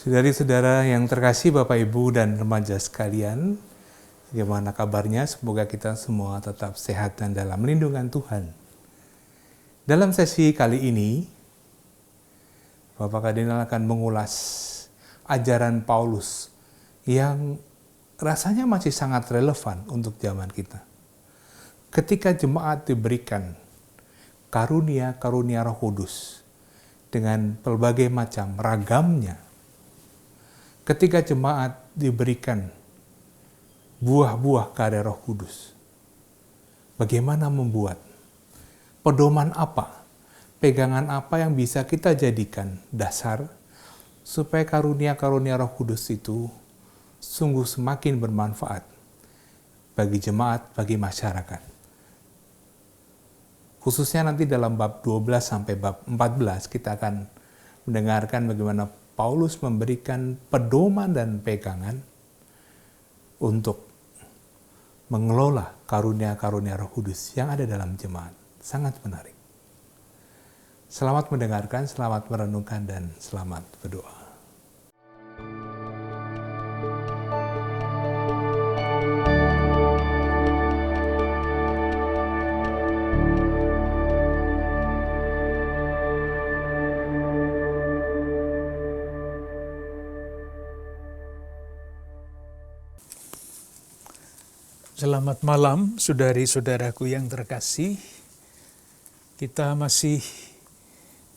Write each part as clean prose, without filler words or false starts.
Saudari-saudara yang terkasih Bapak Ibu dan remaja sekalian, bagaimana kabarnya? Semoga kita semua tetap sehat dan dalam lindungan Tuhan. Dalam sesi kali ini, Bapak Kardinal akan mengulas ajaran Paulus yang rasanya masih sangat relevan untuk zaman kita. Ketika jemaat diberikan karunia-karunia Roh Kudus dengan berbagai macam ragamnya, ketika jemaat diberikan buah-buah karya Roh Kudus, bagaimana membuat? Pedoman apa? Pegangan apa yang bisa kita jadikan dasar supaya karunia-karunia Roh Kudus itu sungguh semakin bermanfaat bagi jemaat, bagi masyarakat. Khususnya nanti dalam bab 12 sampai bab 14 kita akan mendengarkan bagaimana Paulus memberikan pedoman dan pegangan untuk mengelola karunia-karunia Roh Kudus yang ada dalam jemaat. Sangat menarik. Selamat mendengarkan, selamat merenungkan, dan selamat berdoa. Selamat malam, saudari-saudaraku yang terkasih. Kita masih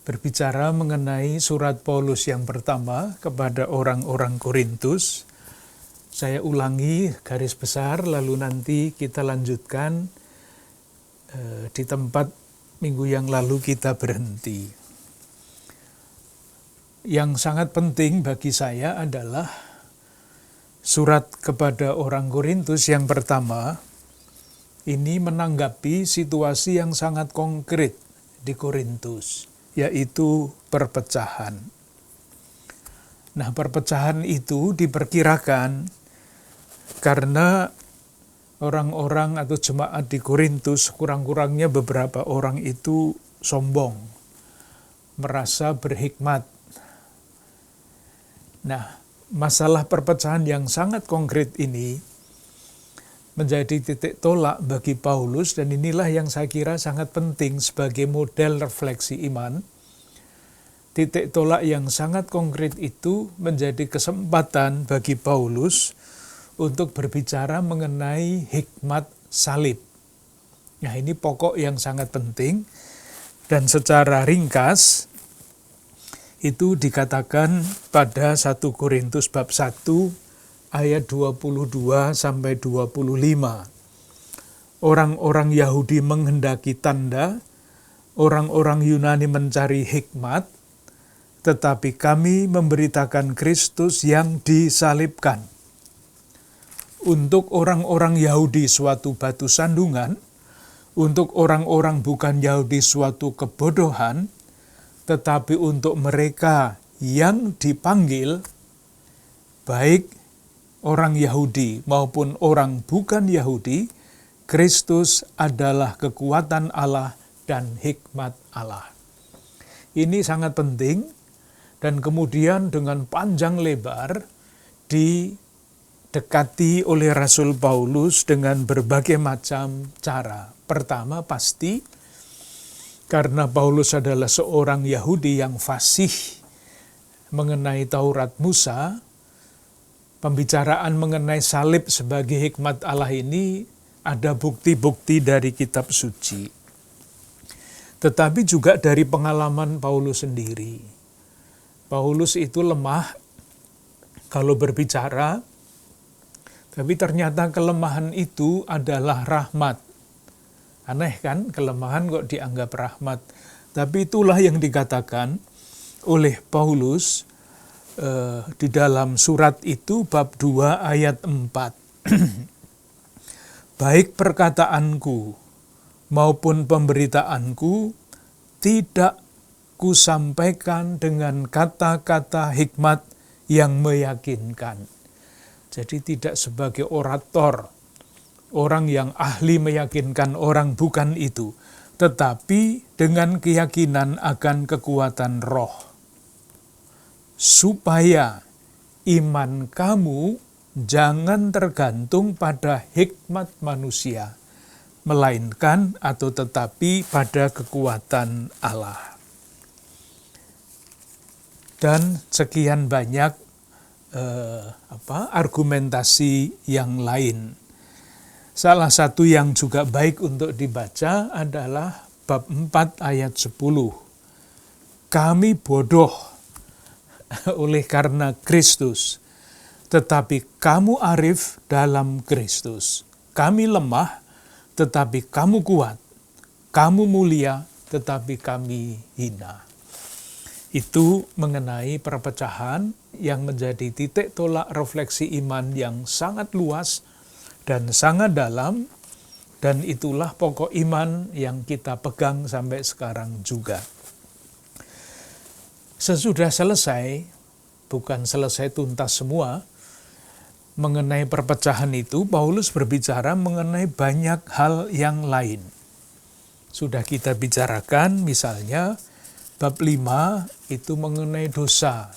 berbicara mengenai surat Paulus yang pertama kepada orang-orang Korintus. Saya ulangi garis besar, lalu nanti kita lanjutkan di tempat minggu yang lalu kita berhenti. Yang sangat penting bagi saya adalah surat kepada orang Korintus yang pertama ini menanggapi situasi yang sangat konkret di Korintus, yaitu perpecahan. Nah, perpecahan itu diperkirakan karena orang-orang atau jemaat di Korintus, kurang-kurangnya beberapa orang itu sombong, merasa berhikmat. Nah, masalah perpecahan yang sangat konkret ini menjadi titik tolak bagi Paulus, dan inilah yang saya kira sangat penting sebagai model refleksi iman. Titik tolak yang sangat konkret itu menjadi kesempatan bagi Paulus untuk berbicara mengenai hikmat salib. Nah, ini pokok yang sangat penting, dan secara ringkas itu dikatakan pada 1 Korintus bab 1 ayat 22 sampai 25. Orang-orang Yahudi menghendaki tanda, orang-orang Yunani mencari hikmat, tetapi kami memberitakan Kristus yang disalibkan. Untuk orang-orang Yahudi suatu batu sandungan, untuk orang-orang bukan Yahudi suatu kebodohan, tetapi untuk mereka yang dipanggil, baik orang Yahudi maupun orang bukan Yahudi, Kristus adalah kekuatan Allah dan hikmat Allah. Ini sangat penting, dan kemudian dengan panjang lebar didekati oleh Rasul Paulus dengan berbagai macam cara. Pertama pasti, karena Paulus adalah seorang Yahudi yang fasih mengenai Taurat Musa, pembicaraan mengenai salib sebagai hikmat Allah ini ada bukti-bukti dari kitab suci. Tetapi juga dari pengalaman Paulus sendiri. Paulus itu lemah kalau berbicara, tapi ternyata kelemahan itu adalah rahmat. Aneh kan, kelemahan kok dianggap rahmat. Tapi itulah yang dikatakan oleh Paulus di dalam surat itu bab 2 ayat 4. Baik perkataanku maupun pemberitaanku tidak kusampaikan dengan kata-kata hikmat yang meyakinkan. Jadi tidak sebagai orator, orang yang ahli meyakinkan orang, bukan itu, tetapi dengan keyakinan akan kekuatan roh, supaya iman kamu jangan tergantung pada hikmat manusia, melainkan atau tetapi pada kekuatan Allah. Dan sekian banyak argumentasi yang lain. Salah satu yang juga baik untuk dibaca adalah bab 4 ayat 10. Kami bodoh oleh karena Kristus, tetapi kamu arif dalam Kristus. Kami lemah, tetapi kamu kuat. Kamu mulia, tetapi kami hina. Itu mengenai perpecahan yang menjadi titik tolak refleksi iman yang sangat luas dan sangat dalam, dan itulah pokok iman yang kita pegang sampai sekarang juga. Sesudah selesai, bukan selesai tuntas semua, mengenai perpecahan itu, Paulus berbicara mengenai banyak hal yang lain. Sudah kita bicarakan, misalnya, bab 5 itu mengenai dosa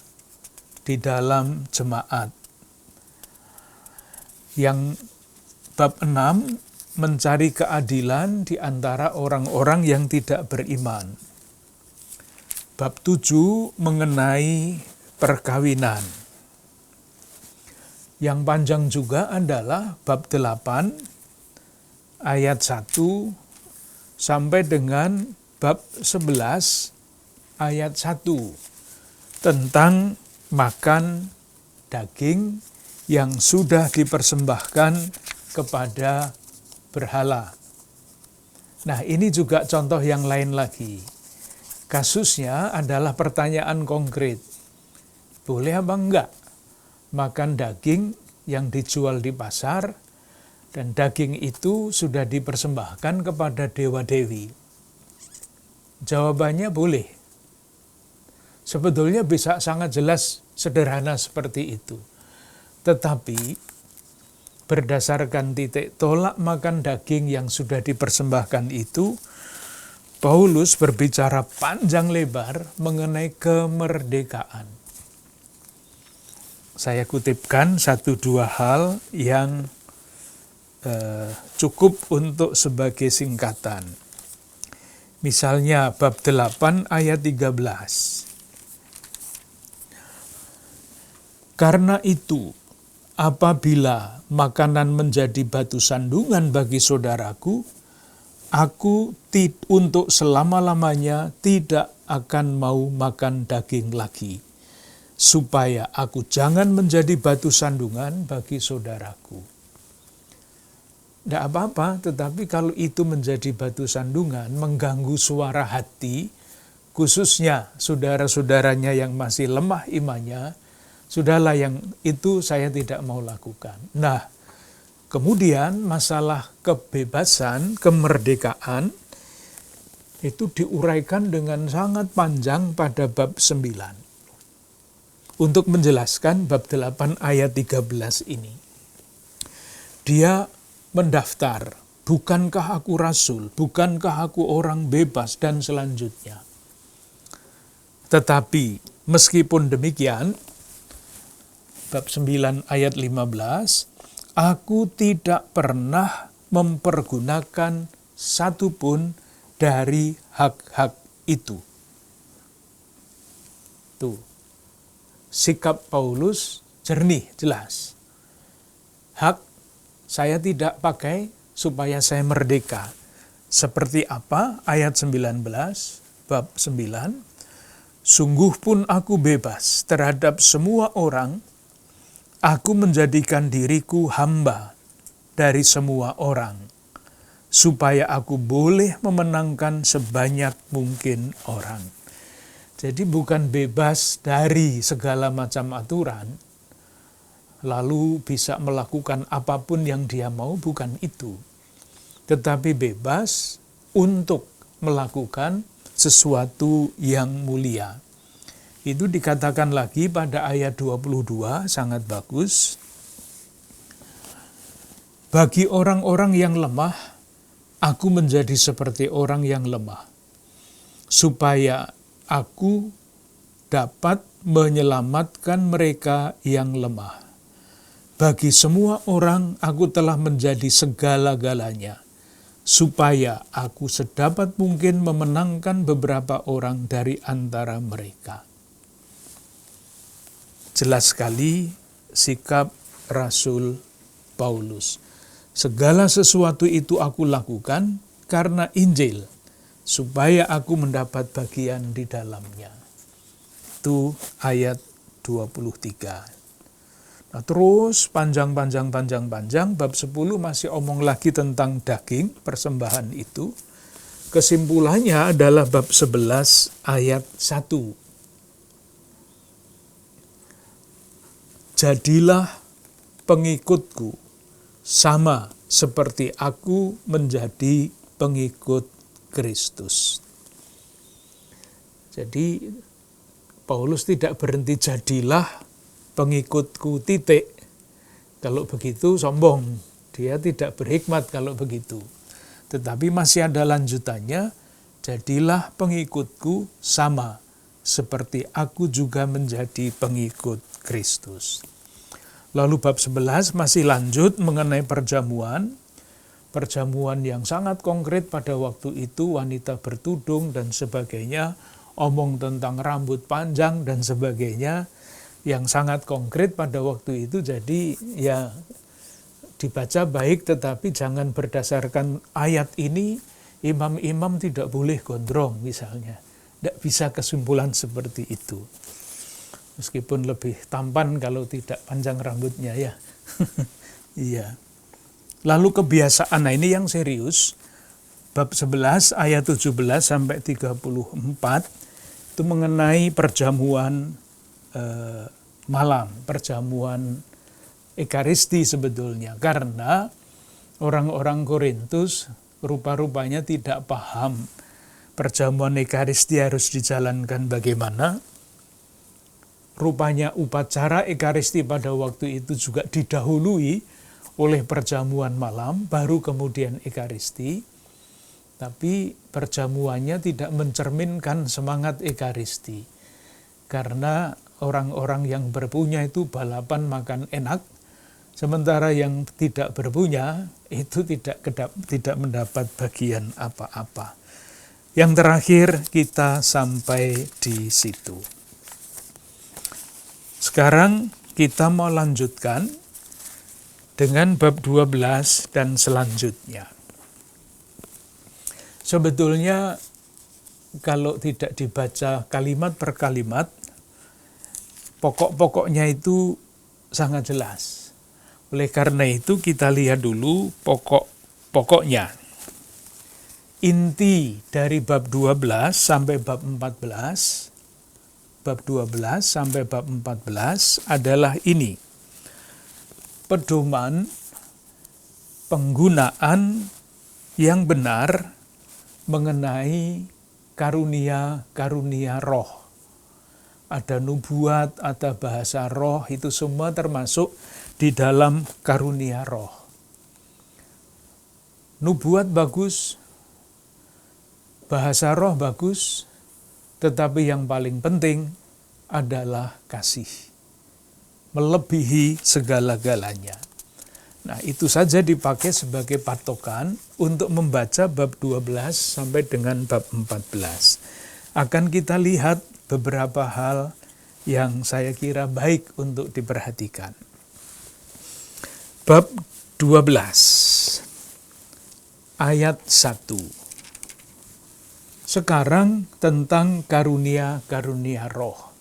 di dalam jemaat. Yang bab 6 mencari keadilan di antara orang-orang yang tidak beriman. Bab 7 mengenai perkawinan. Yang panjang juga adalah bab 8 ayat 1 sampai dengan bab 11 ayat 1 tentang makan daging yang sudah dipersembahkan kepada berhala. Nah, ini juga contoh yang lain lagi. Kasusnya adalah pertanyaan konkret. Boleh apa enggak makan daging yang dijual di pasar, dan daging itu sudah dipersembahkan kepada dewa-dewi? Jawabannya boleh. Sebetulnya bisa sangat jelas, sederhana seperti itu. Tetapi berdasarkan titik tolak makan daging yang sudah dipersembahkan itu, Paulus berbicara panjang lebar mengenai kemerdekaan. Saya kutipkan 1-2 hal yang cukup untuk sebagai singkatan. Misalnya bab 8 ayat 13. Karena itu, apabila makanan menjadi batu sandungan bagi saudaraku, aku untuk selama-lamanya tidak akan mau makan daging lagi, supaya aku jangan menjadi batu sandungan bagi saudaraku. Tidak apa-apa, tetapi kalau itu menjadi batu sandungan, mengganggu suara hati, khususnya saudara-saudaranya yang masih lemah imannya, sudahlah, yang itu saya tidak mau lakukan. Nah, kemudian masalah kebebasan, kemerdekaan, itu diuraikan dengan sangat panjang pada bab 9. Untuk menjelaskan bab 8 ayat 13 ini. Dia mendaftar, bukankah aku rasul, bukankah aku orang bebas, dan selanjutnya. Tetapi meskipun demikian, bab 9 ayat 15, aku tidak pernah mempergunakan satupun dari hak-hak itu. Tuh, sikap Paulus jernih, jelas. Hak saya tidak pakai supaya saya merdeka. Seperti apa? Ayat 19, bab 9. Sungguh pun aku bebas terhadap semua orang. Aku menjadikan diriku hamba dari semua orang, supaya aku boleh memenangkan sebanyak mungkin orang. Jadi bukan bebas dari segala macam aturan, lalu bisa melakukan apapun yang dia mau, bukan itu. Tetapi bebas untuk melakukan sesuatu yang mulia. Itu dikatakan lagi pada ayat 22, sangat bagus. Bagi orang-orang yang lemah, aku menjadi seperti orang yang lemah, supaya aku dapat menyelamatkan mereka yang lemah. Bagi semua orang aku telah menjadi segala-galanya, supaya aku sedapat mungkin memenangkan beberapa orang dari antara mereka. Jelas sekali sikap Rasul Paulus. Segala sesuatu itu aku lakukan karena Injil, supaya aku mendapat bagian di dalamnya. Itu ayat 23. Nah, terus panjang, bab 10 masih omong lagi tentang daging, persembahan itu. Kesimpulannya adalah bab 11 ayat 1. Jadilah pengikutku, sama seperti aku menjadi pengikut Kristus. Jadi Paulus tidak berhenti jadilah pengikutku titik. Kalau begitu sombong, dia tidak berhikmat kalau begitu. Tetapi masih ada lanjutannya, jadilah pengikutku sama seperti aku juga menjadi pengikut Kristus. Lalu bab 11 masih lanjut mengenai perjamuan. Perjamuan yang sangat konkret pada waktu itu, wanita bertudung dan sebagainya, omong tentang rambut panjang dan sebagainya, yang sangat konkret pada waktu itu. Jadi ya dibaca baik, tetapi jangan berdasarkan ayat ini imam-imam tidak boleh gondrong misalnya. Tidak bisa kesimpulan seperti itu. Meskipun lebih tampan kalau tidak panjang rambutnya ya. Iya. Lalu kebiasaan, nah ini yang serius. Bab 11 ayat 17 sampai 34 itu mengenai perjamuan malam, perjamuan Ekaristi sebetulnya. Karena orang-orang Korintus rupa-rupanya tidak paham perjamuan Ekaristi harus dijalankan bagaimana. Rupanya upacara Ekaristi pada waktu itu juga didahului oleh perjamuan malam, baru kemudian Ekaristi. Tapi perjamuannya tidak mencerminkan semangat Ekaristi. Karena orang-orang yang berpunya itu balapan makan enak, sementara yang tidak berpunya itu tidak mendapat bagian apa-apa. Yang terakhir kita sampai di situ. Sekarang kita mau lanjutkan dengan bab 12 dan selanjutnya. Sebetulnya kalau tidak dibaca kalimat per kalimat, pokok-pokoknya itu sangat jelas. Oleh karena itu kita lihat dulu pokok-pokoknya. Inti dari bab 12 sampai bab 14, bab 12 sampai bab 14 adalah ini. Pedoman penggunaan yang benar mengenai karunia-karunia roh. Ada nubuat, ada bahasa roh, itu semua termasuk di dalam karunia roh. Nubuat bagus, bahasa roh bagus, tetapi yang paling penting adalah kasih. Melebihi segala-galanya. Nah, itu saja dipakai sebagai patokan untuk membaca bab 12 sampai dengan bab 14. Akan kita lihat beberapa hal yang saya kira baik untuk diperhatikan. Bab 12 ayat 1. Sekarang tentang karunia-karunia roh.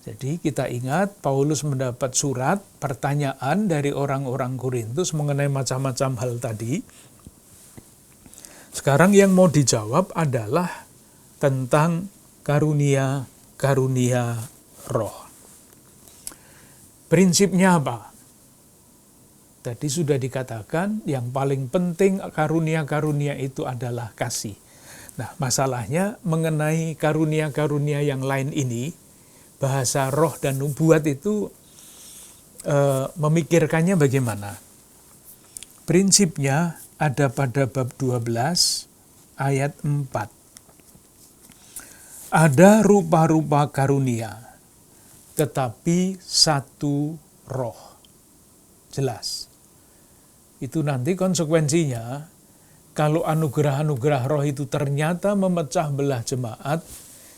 Jadi kita ingat Paulus mendapat surat pertanyaan dari orang-orang Korintus mengenai macam-macam hal tadi. Sekarang yang mau dijawab adalah tentang karunia-karunia roh. Prinsipnya apa? Tadi sudah dikatakan yang paling penting karunia-karunia itu adalah kasih. Nah, masalahnya mengenai karunia-karunia yang lain ini, bahasa roh dan nubuat itu memikirkannya bagaimana? Prinsipnya ada pada bab 12 ayat 4. Ada rupa-rupa karunia, tetapi satu roh. Jelas. Itu nanti konsekuensinya, kalau anugerah-anugerah roh itu ternyata memecah belah jemaat,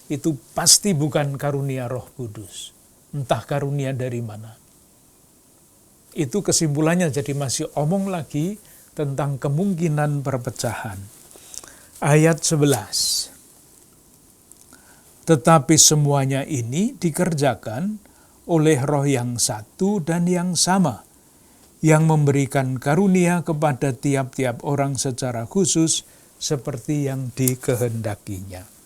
itu pasti bukan karunia Roh Kudus. Entah karunia dari mana. Itu kesimpulannya, jadi masih omong lagi tentang kemungkinan perpecahan. Ayat 11. Tetapi semuanya ini dikerjakan oleh roh yang satu dan yang sama, yang memberikan karunia kepada tiap-tiap orang secara khusus seperti yang dikehendakinya.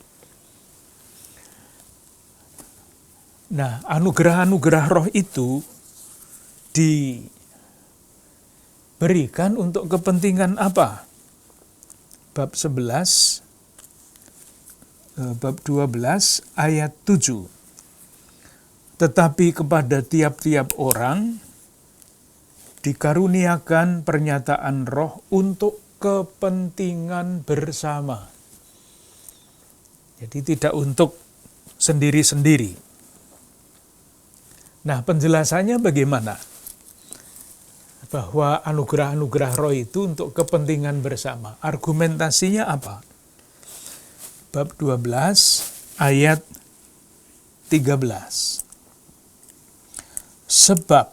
Nah, anugerah-anugerah roh itu diberikan untuk kepentingan apa? Bab 11, bab 12 ayat 7. Tetapi kepada tiap-tiap orang dikaruniakan pernyataan roh untuk kepentingan bersama. Jadi tidak untuk sendiri-sendiri. Nah, penjelasannya bagaimana? Bahwa anugerah-anugerah roh itu untuk kepentingan bersama. Argumentasinya apa? Bab 12 ayat 13. Sebab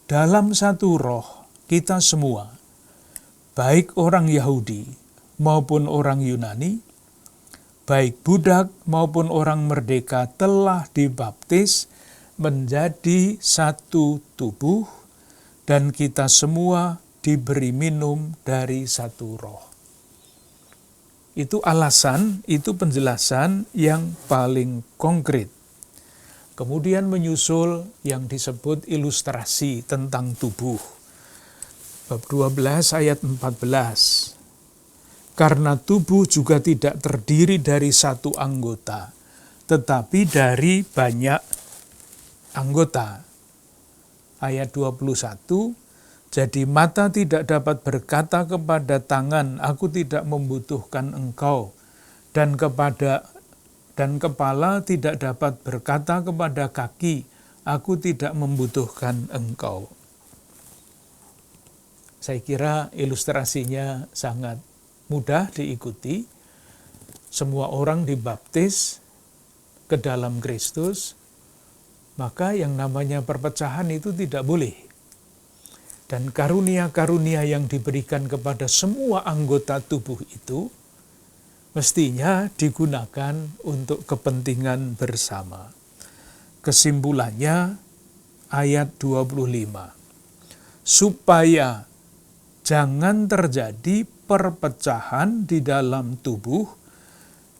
dalam satu roh kita semua, baik orang Yahudi maupun orang Yunani, baik budak maupun orang merdeka telah dibaptis menjadi satu tubuh, dan kita semua diberi minum dari satu roh. Itu alasan, itu penjelasan yang paling konkret. Kemudian menyusul yang disebut ilustrasi tentang tubuh. Bab 12 ayat 14. Karena tubuh juga tidak terdiri dari satu anggota, tetapi dari banyak anggota. Ayat 21, jadi mata tidak dapat berkata kepada tangan, aku tidak membutuhkan engkau, dan kepala tidak dapat berkata kepada kaki, aku tidak membutuhkan engkau. Saya kira ilustrasinya sangat mudah diikuti. Semua orang dibaptis ke dalam Kristus, maka yang namanya perpecahan itu tidak boleh. Dan karunia-karunia yang diberikan kepada semua anggota tubuh itu mestinya digunakan untuk kepentingan bersama. Kesimpulannya ayat 25. Supaya jangan terjadi perpecahan di dalam tubuh,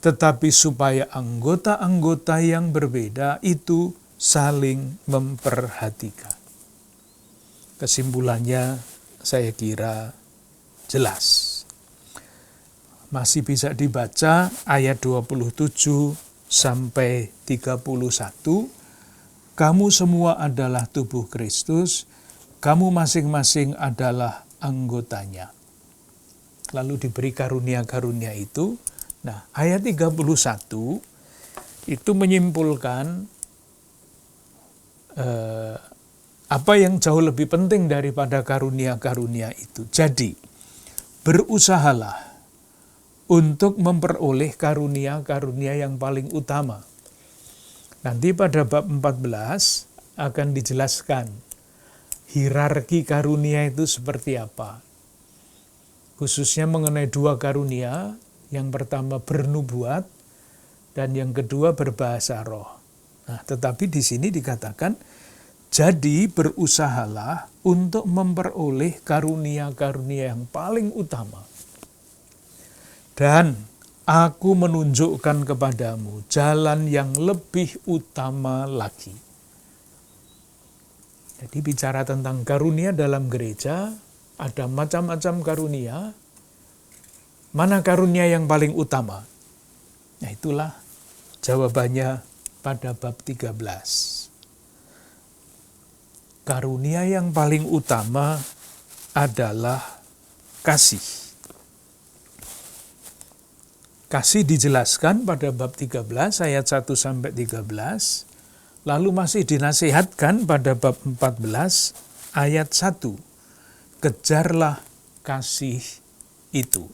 tetapi supaya anggota-anggota yang berbeda itu saling memperhatikan. Kesimpulannya saya kira jelas. Masih bisa dibaca ayat 27 sampai 31. Kamu semua adalah tubuh Kristus, kamu masing-masing adalah anggotanya. Lalu diberi karunia-karunia itu. Nah, ayat 31 itu menyimpulkan apa yang jauh lebih penting daripada karunia-karunia itu. Jadi, berusahalah untuk memperoleh karunia-karunia yang paling utama. Nanti pada bab 14 akan dijelaskan hierarki karunia itu seperti apa. Khususnya mengenai dua karunia, yang pertama bernubuat dan yang kedua berbahasa roh. Nah, tetapi di sini dikatakan, jadi berusahalah untuk memperoleh karunia-karunia yang paling utama. Dan aku menunjukkan kepadamu jalan yang lebih utama lagi. Jadi bicara tentang karunia dalam gereja, ada macam-macam karunia. Mana karunia yang paling utama? Nah, itulah jawabannya pada bab 13. Karunia yang paling utama adalah kasih. Kasih dijelaskan pada bab 13 ayat 1 sampai 13. Lalu masih dinasihatkan pada bab 14 ayat 1. Kejarlah kasih itu.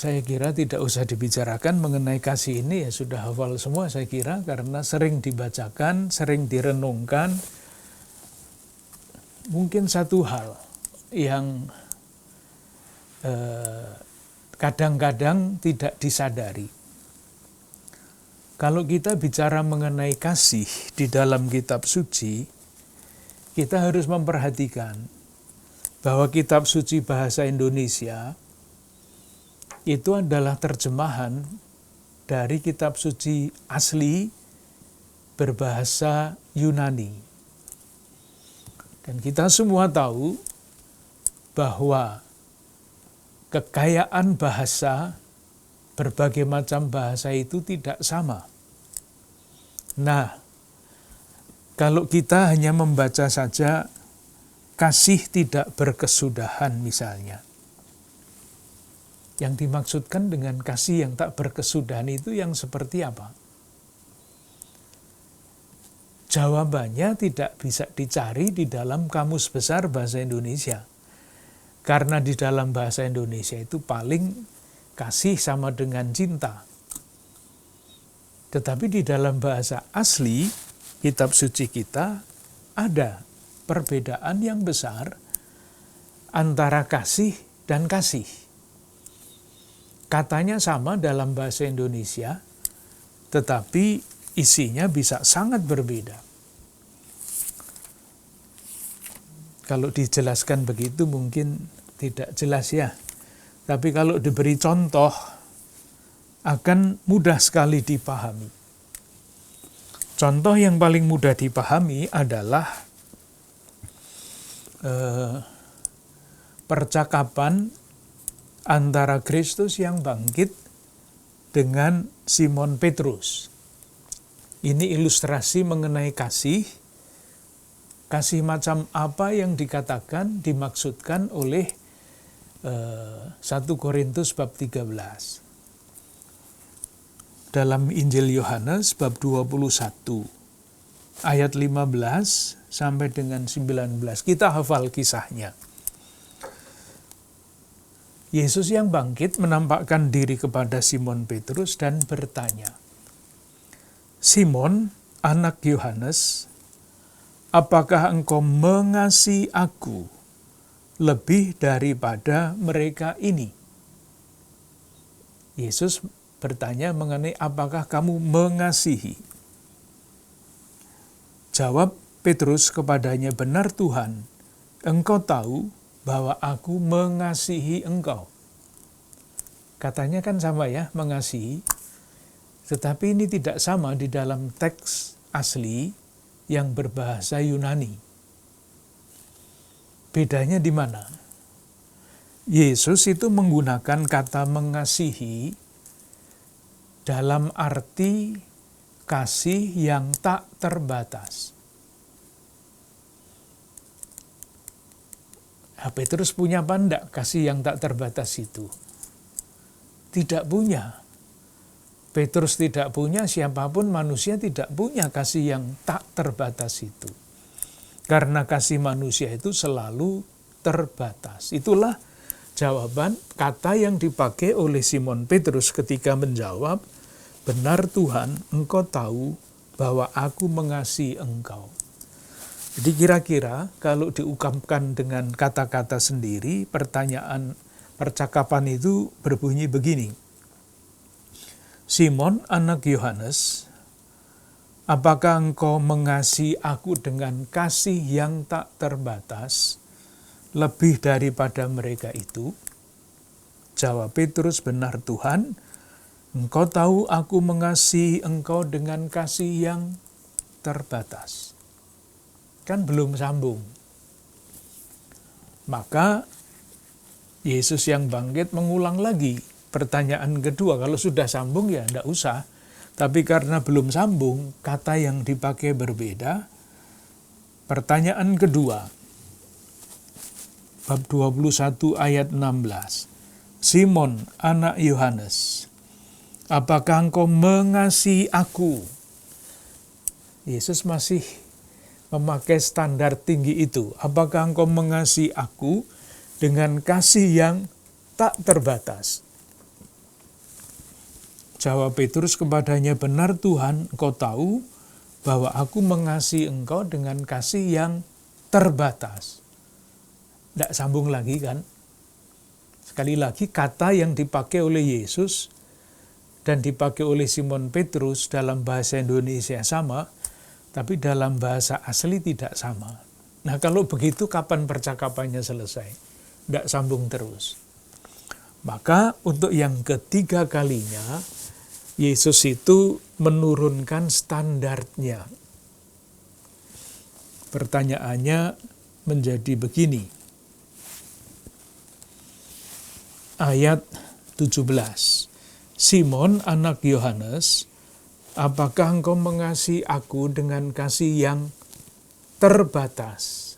Saya kira tidak usah dibicarakan mengenai kasih ini, ya sudah hafal semua saya kira, karena sering dibacakan, sering direnungkan. Mungkin satu hal yang kadang-kadang tidak disadari. Kalau kita bicara mengenai kasih di dalam kitab suci, kita harus memperhatikan bahwa kitab suci bahasa Indonesia itu adalah terjemahan dari kitab suci asli berbahasa Yunani. Dan kita semua tahu bahwa kekayaan bahasa, berbagai macam bahasa itu tidak sama. Nah, kalau kita hanya membaca saja kasih tidak berkesudahan misalnya, yang dimaksudkan dengan kasih yang tak berkesudahan itu yang seperti apa? Jawabannya tidak bisa dicari di dalam Kamus Besar Bahasa Indonesia. Karena di dalam bahasa Indonesia itu paling kasih sama dengan cinta. Tetapi di dalam bahasa asli, kitab suci kita, ada perbedaan yang besar antara kasih dan kasih. Katanya sama dalam bahasa Indonesia, tetapi isinya bisa sangat berbeda. Kalau dijelaskan begitu mungkin tidak jelas ya. Tapi kalau diberi contoh, akan mudah sekali dipahami. Contoh yang paling mudah dipahami adalah percakapan antara Kristus yang bangkit dengan Simon Petrus. Ini ilustrasi mengenai kasih. Kasih macam apa yang dikatakan, dimaksudkan oleh 1 Korintus bab 13. Dalam Injil Yohanes bab 21, ayat 15 sampai dengan 19. Kita hafal kisahnya. Yesus yang bangkit menampakkan diri kepada Simon Petrus dan bertanya, "Simon, anak Yohanes, apakah engkau mengasihi aku lebih daripada mereka ini?" Yesus bertanya mengenai apakah kamu mengasihi. Jawab Petrus kepadanya, "Benar Tuhan, engkau tahu bahwa aku mengasihi engkau." Katanya kan sama ya, mengasihi. Tetapi ini tidak sama di dalam teks asli yang berbahasa Yunani. Bedanya di mana? Yesus itu menggunakan kata mengasihi dalam arti kasih yang tak terbatas. Petrus punya apa enggak kasih yang tak terbatas itu? Tidak punya. Petrus tidak punya, siapapun manusia tidak punya kasih yang tak terbatas itu. Karena kasih manusia itu selalu terbatas. Itulah jawaban kata yang dipakai oleh Simon Petrus ketika menjawab, "Benar Tuhan, engkau tahu bahwa aku mengasihi engkau." Jadi kira-kira kalau diungkapkan dengan kata-kata sendiri, percakapan itu berbunyi begini. "Simon, anak Yohanes, apakah engkau mengasihi aku dengan kasih yang tak terbatas, lebih daripada mereka itu?" Jawab Petrus, "Benar Tuhan, engkau tahu aku mengasihi engkau dengan kasih yang terbatas." Kan belum sambung. Maka Yesus yang bangkit mengulang lagi pertanyaan kedua. Kalau sudah sambung ya tidak usah. Tapi karena belum sambung, kata yang dipakai berbeda. Pertanyaan kedua, bab 21 ayat 16. "Simon, anak Yohanes, apakah engkau mengasihi aku? Yesus masih memakai standar tinggi itu. Apakah engkau mengasihi aku dengan kasih yang tak terbatas? Jawab Petrus kepadanya, benar Tuhan, engkau tahu bahwa aku mengasihi engkau dengan kasih yang terbatas. Tidak sambung lagi kan? Sekali lagi kata yang dipakai oleh Yesus dan dipakai oleh Simon Petrus dalam bahasa Indonesia sama, tapi dalam bahasa asli tidak sama. Nah kalau begitu kapan percakapannya selesai? Tidak sambung terus. Maka untuk yang ketiga kalinya, Yesus itu menurunkan standarnya. Pertanyaannya menjadi begini. Ayat 17. Simon anak Yohanes, apakah engkau mengasihi aku dengan kasih yang terbatas?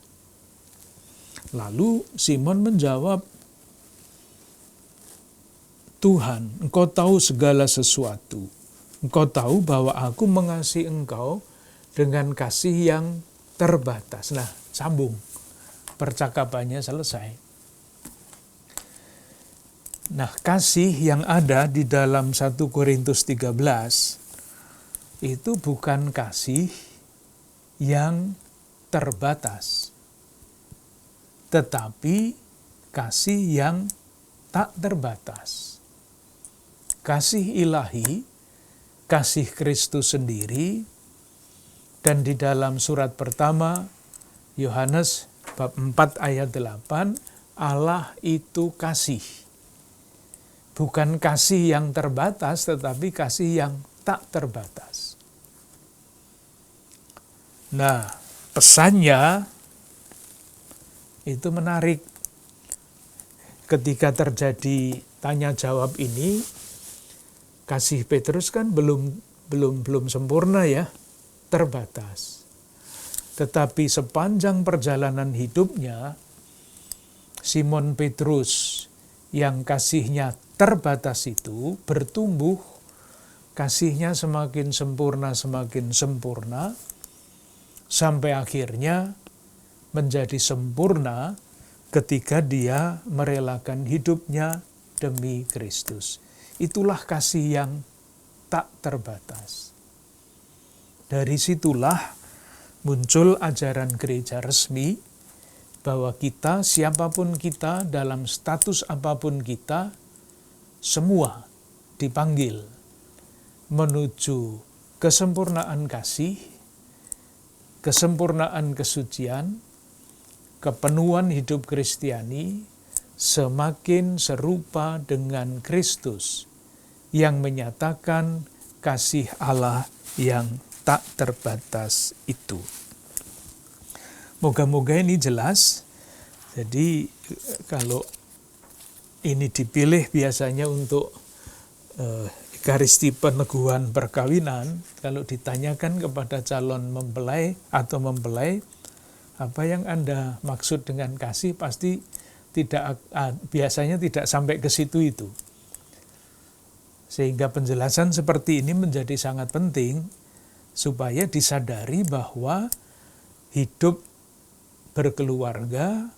Lalu Simon menjawab, Tuhan, engkau tahu segala sesuatu. Engkau tahu bahwa aku mengasihi engkau dengan kasih yang terbatas. Nah, sambung. Percakapannya selesai. Nah, kasih yang ada di dalam 1 Korintus 13 itu bukan kasih yang terbatas, tetapi kasih yang tak terbatas. Kasih ilahi, kasih Kristus sendiri, dan di dalam surat pertama, Yohanes bab 4 ayat 8, Allah itu kasih. Bukan kasih yang terbatas, tetapi kasih yang tak terbatas. Nah, pesannya itu menarik. Ketika terjadi tanya jawab ini, kasih Petrus kan belum sempurna ya, terbatas. Tetapi sepanjang perjalanan hidupnya, Simon Petrus yang kasihnya terbatas itu bertumbuh, kasihnya semakin sempurna, sampai akhirnya menjadi sempurna ketika dia merelakan hidupnya demi Kristus. Itulah kasih yang tak terbatas. Dari situlah muncul ajaran gereja resmi bahwa kita, siapapun kita, dalam status apapun kita, semua dipanggil menuju kesempurnaan kasih, kesempurnaan kesucian, kepenuhan hidup Kristiani, semakin serupa dengan Kristus yang menyatakan kasih Allah yang tak terbatas itu. Moga-moga ini jelas. Jadi kalau ini dipilih biasanya untuk ekaristi peneguhan perkawinan, kalau ditanyakan kepada calon mempelai atau mempelai, apa yang Anda maksud dengan kasih, pasti biasanya tidak sampai ke situ itu. Sehingga penjelasan seperti ini menjadi sangat penting supaya disadari bahwa hidup berkeluarga,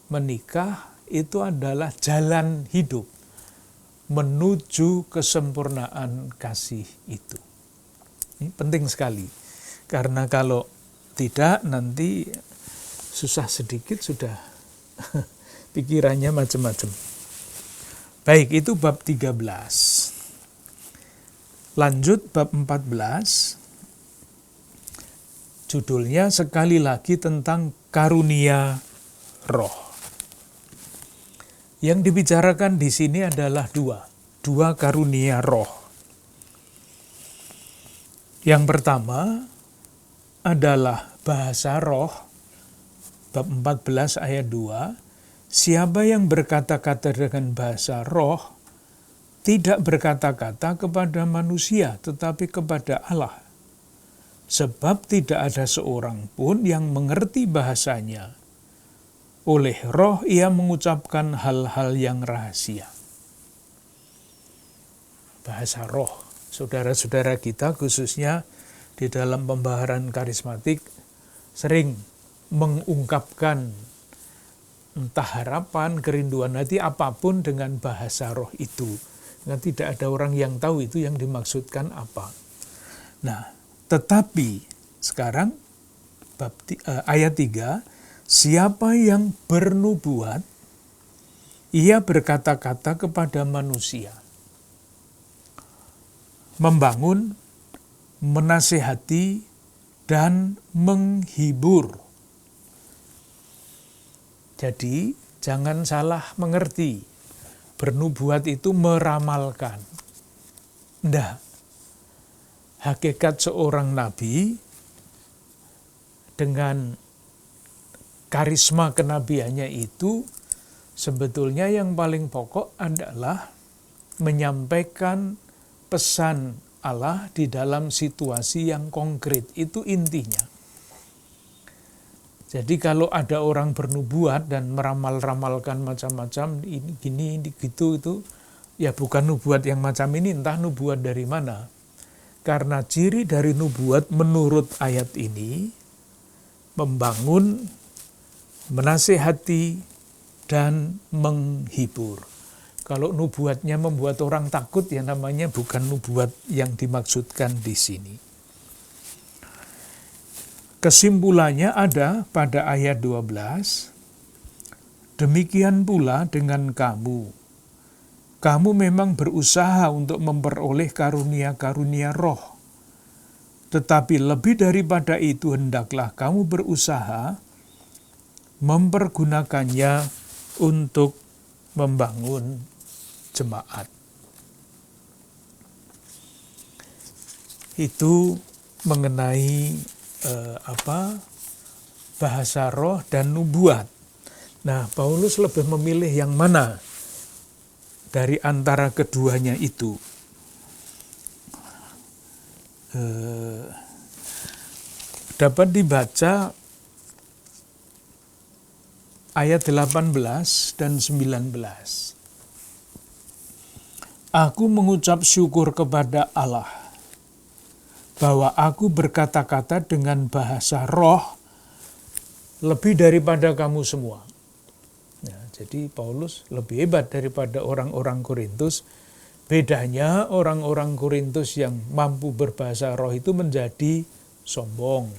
menikah itu adalah jalan hidup menuju kesempurnaan kasih itu. Ini penting sekali. Karena kalau tidak nanti susah sedikit sudah pikirannya macam-macam. Baik, itu bab 13. Lanjut bab 14. Judulnya sekali lagi tentang karunia roh. Yang dibicarakan di sini adalah dua karunia roh. Yang pertama adalah bahasa roh, bab 14 ayat 2, siapa yang berkata-kata dengan bahasa roh, tidak berkata-kata kepada manusia, tetapi kepada Allah. Sebab tidak ada seorang pun yang mengerti bahasanya. Oleh roh ia mengucapkan hal-hal yang rahasia. bahasa roh. Saudara-saudara kita khususnya di dalam pembaharan karismatik sering mengungkapkan entah harapan, kerinduan hati, apapun dengan bahasa roh itu. Nah, tidak ada orang yang tahu itu yang dimaksudkan apa. Nah, tetapi sekarang ayat 3, siapa yang bernubuat, ia berkata-kata kepada manusia, membangun, menasehati, dan menghibur. Jadi, jangan salah mengerti. Bernubuat itu meramalkan. Nggak. Hakikat seorang nabi dengan karisma kenabiannya itu sebetulnya yang paling pokok adalah menyampaikan pesan Allah di dalam situasi yang konkret. Itu intinya. Jadi kalau ada orang bernubuat dan meramal-ramalkan macam-macam, ini gini, ini gitu, itu ya bukan nubuat yang macam ini, entah nubuat dari mana. Karena ciri dari nubuat menurut ayat ini, membangun, menasehati, dan menghibur. Kalau nubuatnya membuat orang takut, ya namanya bukan nubuat yang dimaksudkan di sini. Kesimpulannya ada pada ayat 12, demikian pula dengan kamu. Kamu memang berusaha untuk memperoleh karunia-karunia roh. Tetapi lebih daripada itu hendaklah kamu berusaha mempergunakannya untuk membangun jemaat. Itu mengenai bahasa roh dan nubuat. Nah, Paulus lebih memilih yang mana dari antara keduanya itu. Dapat dibaca ayat 18 dan 19. Aku mengucap syukur kepada Allah bahwa aku berkata-kata dengan bahasa roh lebih daripada kamu semua. Nah, jadi Paulus lebih hebat daripada orang-orang Korintus. Bedanya orang-orang Korintus yang mampu berbahasa roh itu menjadi sombong.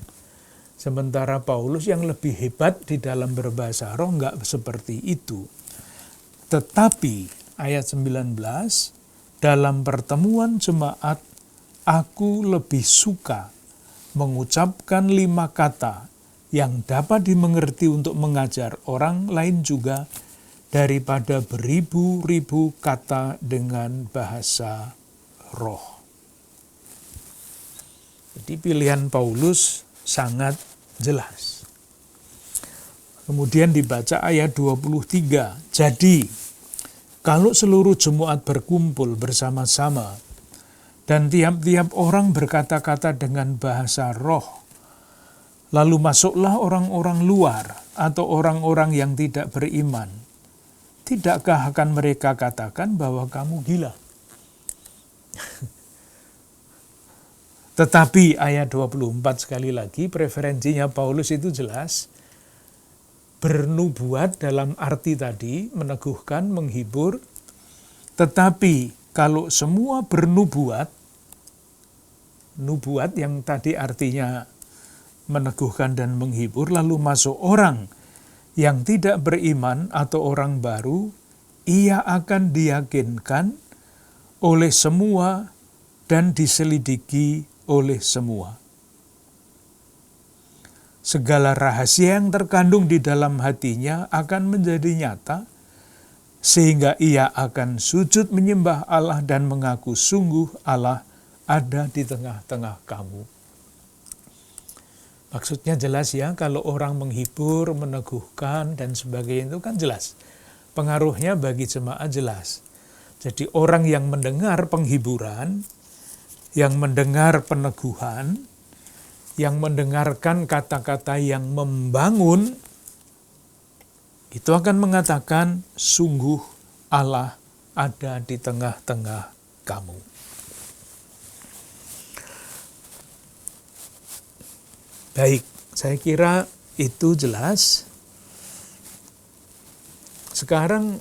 Sementara Paulus yang lebih hebat di dalam berbahasa roh enggak seperti itu. Tetapi ayat 19, dalam pertemuan jemaat aku lebih suka mengucapkan 5 kata yang dapat dimengerti untuk mengajar orang lain juga daripada beribu-ribu kata dengan bahasa roh. Jadi pilihan Paulus sangat jelas. Kemudian dibaca ayat 23. Jadi, kalau seluruh jemaat berkumpul bersama-sama dan tiap-tiap orang berkata-kata dengan bahasa roh, lalu masuklah orang-orang luar atau orang-orang yang tidak beriman, tidakkah akan mereka katakan bahwa kamu gila? Tetapi ayat 24 sekali lagi, preferensinya Paulus itu jelas. Bernubuat dalam arti tadi, meneguhkan, menghibur. Tetapi kalau semua bernubuat, nubuat yang tadi artinya meneguhkan dan menghibur, lalu masuk orang yang tidak beriman atau orang baru, ia akan diyakinkan oleh semua dan diselidiki oleh semua. Segala rahasia yang terkandung di dalam hatinya akan menjadi nyata, sehingga ia akan sujud menyembah Allah dan mengaku sungguh Allah ada di tengah-tengah kamu. Maksudnya jelas ya, kalau orang menghibur, meneguhkan, dan sebagainya itu kan jelas. Pengaruhnya bagi jemaat jelas. Jadi orang yang mendengar penghiburan, yang mendengar peneguhan, yang mendengarkan kata-kata yang membangun, itu akan mengatakan sungguh Allah ada di tengah-tengah kamu. Baik, saya kira itu jelas. Sekarang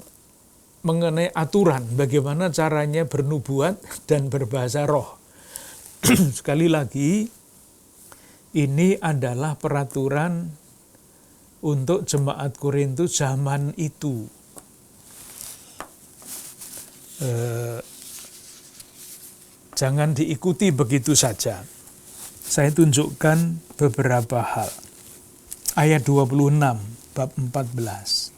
mengenai aturan, bagaimana caranya bernubuat dan berbahasa roh. Sekali lagi, ini adalah peraturan untuk jemaat Korintus zaman itu. Jangan diikuti begitu saja. Saya tunjukkan beberapa hal. Ayat 26, bab 14.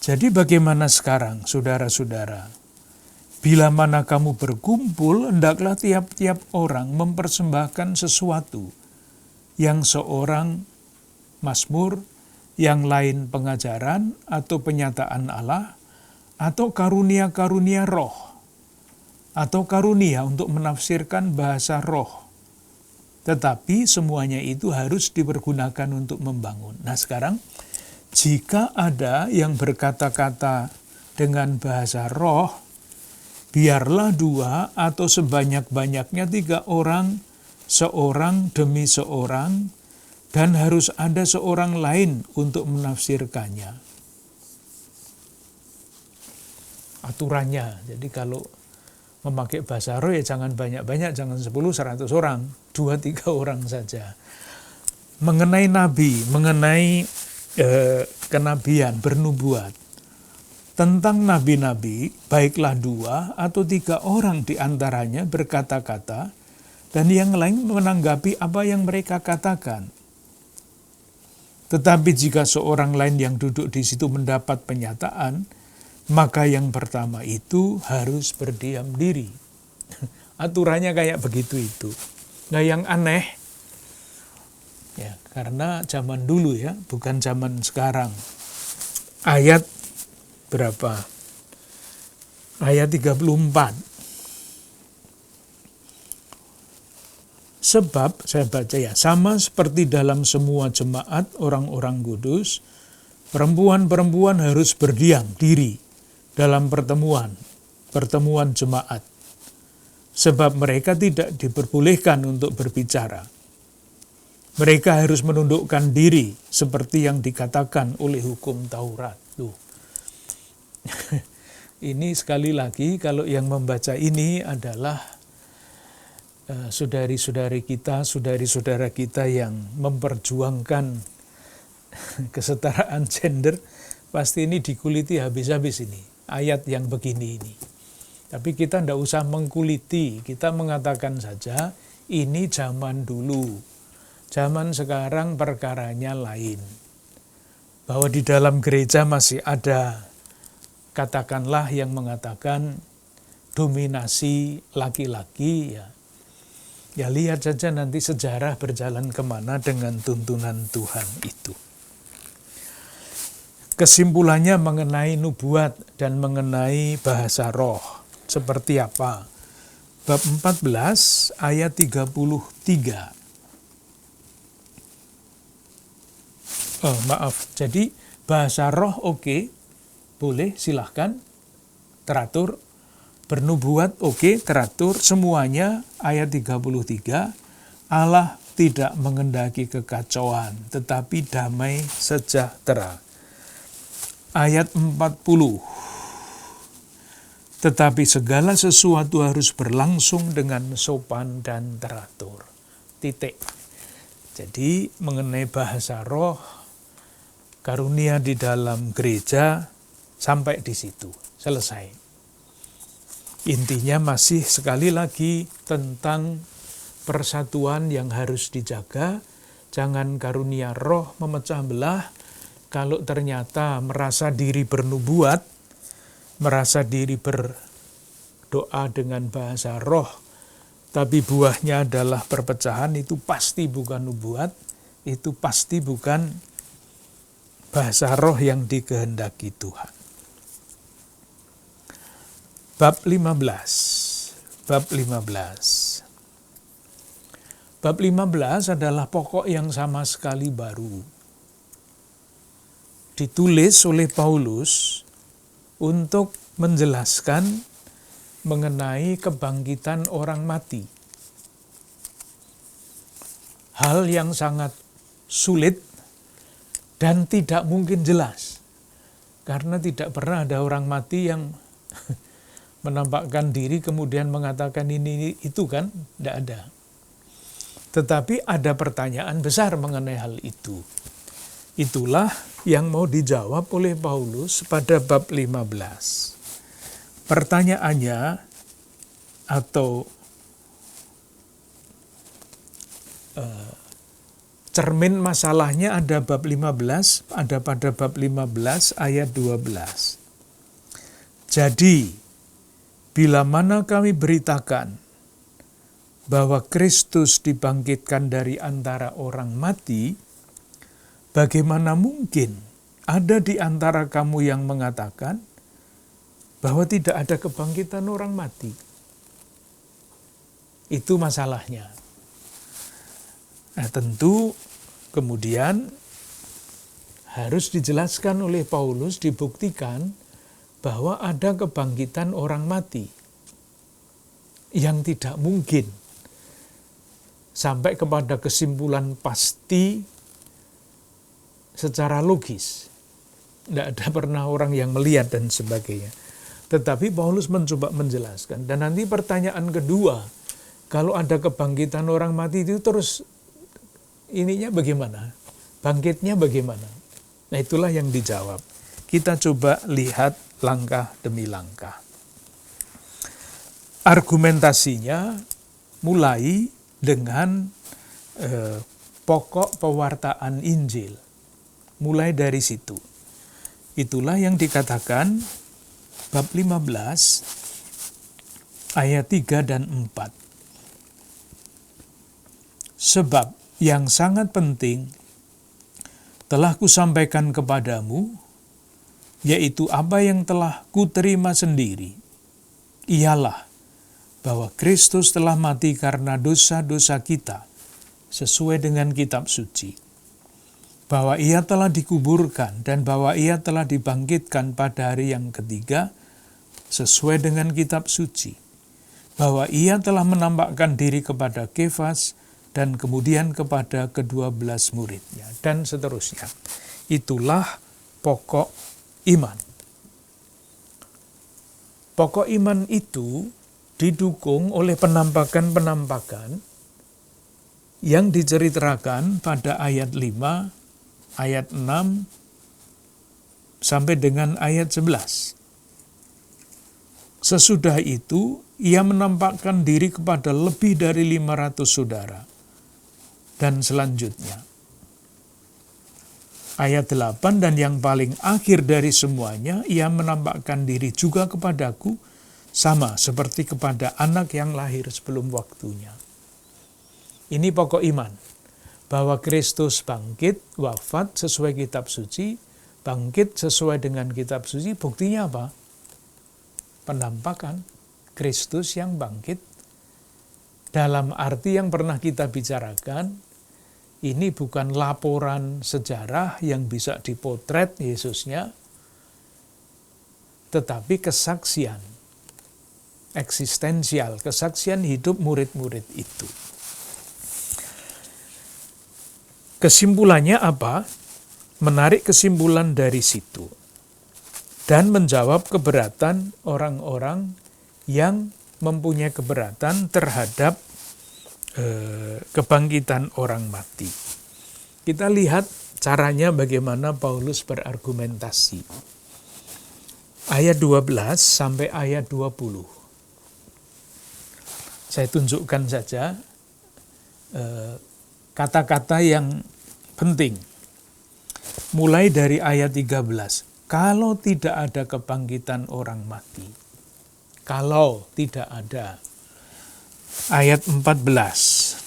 Jadi bagaimana sekarang, saudara-saudara? Bila mana kamu berkumpul, hendaklah tiap-tiap orang mempersembahkan sesuatu. Yang seorang mazmur, yang lain pengajaran atau penyataan Allah, atau karunia-karunia roh, atau karunia untuk menafsirkan bahasa roh. Tetapi semuanya itu harus dipergunakan untuk membangun. Nah sekarang, jika ada yang berkata-kata dengan bahasa roh, biarlah 2 atau sebanyak-banyaknya 3 orang, seorang demi seorang, dan harus ada seorang lain untuk menafsirkannya. Aturannya, jadi kalau memakai bahasa roh ya jangan banyak-banyak, jangan 10-100 orang, 2-3 orang saja. Mengenai nabi, mengenai kenabian, bernubuat, tentang nabi-nabi, baiklah 2 atau 3 orang di antaranya berkata-kata, dan yang lain menanggapi apa yang mereka katakan. Tetapi jika seorang lain yang duduk di situ mendapat penyataan, maka yang pertama itu harus berdiam diri. Aturannya kayak begitu itu. Nah yang aneh, ya karena zaman dulu ya, bukan zaman sekarang. Ayat berapa? Ayat 34. Sebab, saya baca ya, sama seperti dalam semua jemaat orang-orang kudus, perempuan-perempuan harus berdiam diri dalam pertemuan jemaat. Sebab mereka tidak diperbolehkan untuk berbicara. Mereka harus menundukkan diri seperti yang dikatakan oleh hukum Taurat. Tuh. Ini sekali lagi, kalau yang membaca ini adalah saudari-saudari kita, saudari-saudara kita yang memperjuangkan kesetaraan gender, pasti ini dikuliti habis-habis ini, ayat yang begini ini. Tapi kita tidak usah mengkuliti, kita mengatakan saja ini zaman dulu. Zaman sekarang perkaranya lain. Bahwa di dalam gereja masih ada, katakanlah yang mengatakan dominasi laki-laki, ya lihat saja nanti sejarah berjalan kemana dengan tuntunan Tuhan itu. Kesimpulannya mengenai nubuat dan mengenai bahasa roh. Seperti apa? Bab 14 ayat 33. Jadi bahasa roh oke, boleh silahkan, teratur. Bernubuat oke, teratur, semuanya. Ayat 33, Allah tidak mengendaki kekacauan, tetapi damai sejahtera. Ayat 40, tetapi segala sesuatu harus berlangsung dengan sopan dan teratur. Titik. Jadi mengenai bahasa roh, karunia di dalam gereja, sampai di situ, selesai. Intinya masih sekali lagi tentang persatuan yang harus dijaga. Jangan karunia roh memecah belah. Kalau ternyata merasa diri bernubuat, merasa diri berdoa dengan bahasa roh, tapi buahnya adalah perpecahan, itu pasti bukan nubuat, itu pasti bukan bahasa roh yang dikehendaki Tuhan. Bab 15. Bab 15. Bab 15 adalah pokok yang sama sekali baru. Ditulis oleh Paulus untuk menjelaskan mengenai kebangkitan orang mati. Hal yang sangat sulit dan tidak mungkin jelas. Karena tidak pernah ada orang mati yang menampakkan diri kemudian mengatakan ini itu kan, tidak ada. Tetapi ada pertanyaan besar mengenai hal itu. Itulah yang mau dijawab oleh Paulus pada bab 15. Pertanyaannya atau cermin masalahnya ada bab 15, ada pada bab 15 ayat 12. Jadi, bila mana kami beritakan bahwa Kristus dibangkitkan dari antara orang mati, bagaimana mungkin ada di antara kamu yang mengatakan bahwa tidak ada kebangkitan orang mati? Itu masalahnya. Nah, tentu kemudian harus dijelaskan oleh Paulus, dibuktikan bahwa ada kebangkitan orang mati yang tidak mungkin sampai kepada kesimpulan pasti secara logis. Tidak ada pernah orang yang melihat dan sebagainya. Tetapi Paulus mencoba menjelaskan. Dan nanti pertanyaan kedua, kalau ada kebangkitan orang mati itu terus ininya bagaimana? Bangkitnya bagaimana? Nah, itulah yang dijawab. Kita coba lihat langkah demi langkah. Argumentasinya mulai dengan pokok pewartaan Injil. Mulai dari situ. Itulah yang dikatakan bab 15 ayat 3 dan 4. Sebab yang sangat penting telah kusampaikan kepadamu, yaitu apa yang telah kuterima sendiri, ialah bahwa Kristus telah mati karena dosa-dosa kita, sesuai dengan kitab suci. Bahwa ia telah dikuburkan dan bahwa ia telah dibangkitkan pada hari yang ketiga, sesuai dengan kitab suci. Bahwa ia telah menampakkan diri kepada Kefas dan kemudian kepada ke-12 muridnya, dan seterusnya. Itulah pokok iman. Pokok iman itu didukung oleh penampakan-penampakan yang diceritakan pada ayat 5, ayat 6, sampai dengan ayat 11. Sesudah itu, ia menampakkan diri kepada lebih dari 500 saudara. Dan selanjutnya, ayat 8, dan yang paling akhir dari semuanya, ia menampakkan diri juga kepadaku, sama seperti kepada anak yang lahir sebelum waktunya. Ini pokok iman, bahwa Kristus bangkit, wafat sesuai kitab suci, bangkit sesuai dengan kitab suci. Buktinya apa? Penampakan Kristus yang bangkit. Dalam arti yang pernah kita bicarakan, ini bukan laporan sejarah yang bisa dipotret Yesusnya, tetapi kesaksian eksistensial, kesaksian hidup murid-murid itu. Kesimpulannya apa? Menarik kesimpulan dari situ dan menjawab keberatan orang-orang yang mempunyai keberatan terhadap kebangkitan orang mati. Kita lihat caranya bagaimana Paulus berargumentasi. Ayat 12 sampai ayat 20. Saya tunjukkan saja kata-kata yang penting. Mulai dari ayat 13. Kalau tidak ada kebangkitan orang mati. Kalau tidak ada. Ayat 14.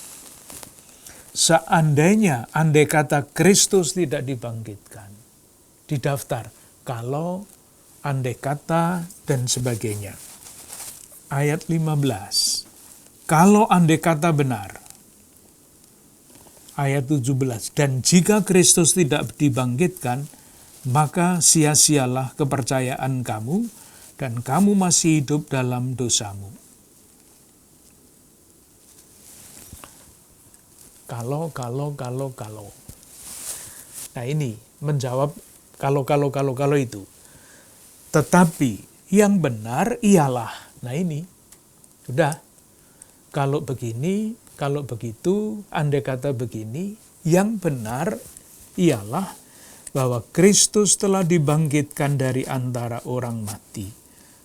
Seandainya, andai kata Kristus tidak dibangkitkan. Di daftar. Kalau, andai kata, dan sebagainya. Ayat 15. Kalau andai kata benar. Ayat 17, dan jika Kristus tidak dibangkitkan, maka sia-sialah kepercayaan kamu, dan kamu masih hidup dalam dosamu. Kalau. Nah ini menjawab kalau itu. Tetapi yang benar ialah. Nah ini, sudah. Kalau begini, kalau begitu, andai kata begini, yang benar ialah bahwa Kristus telah dibangkitkan dari antara orang mati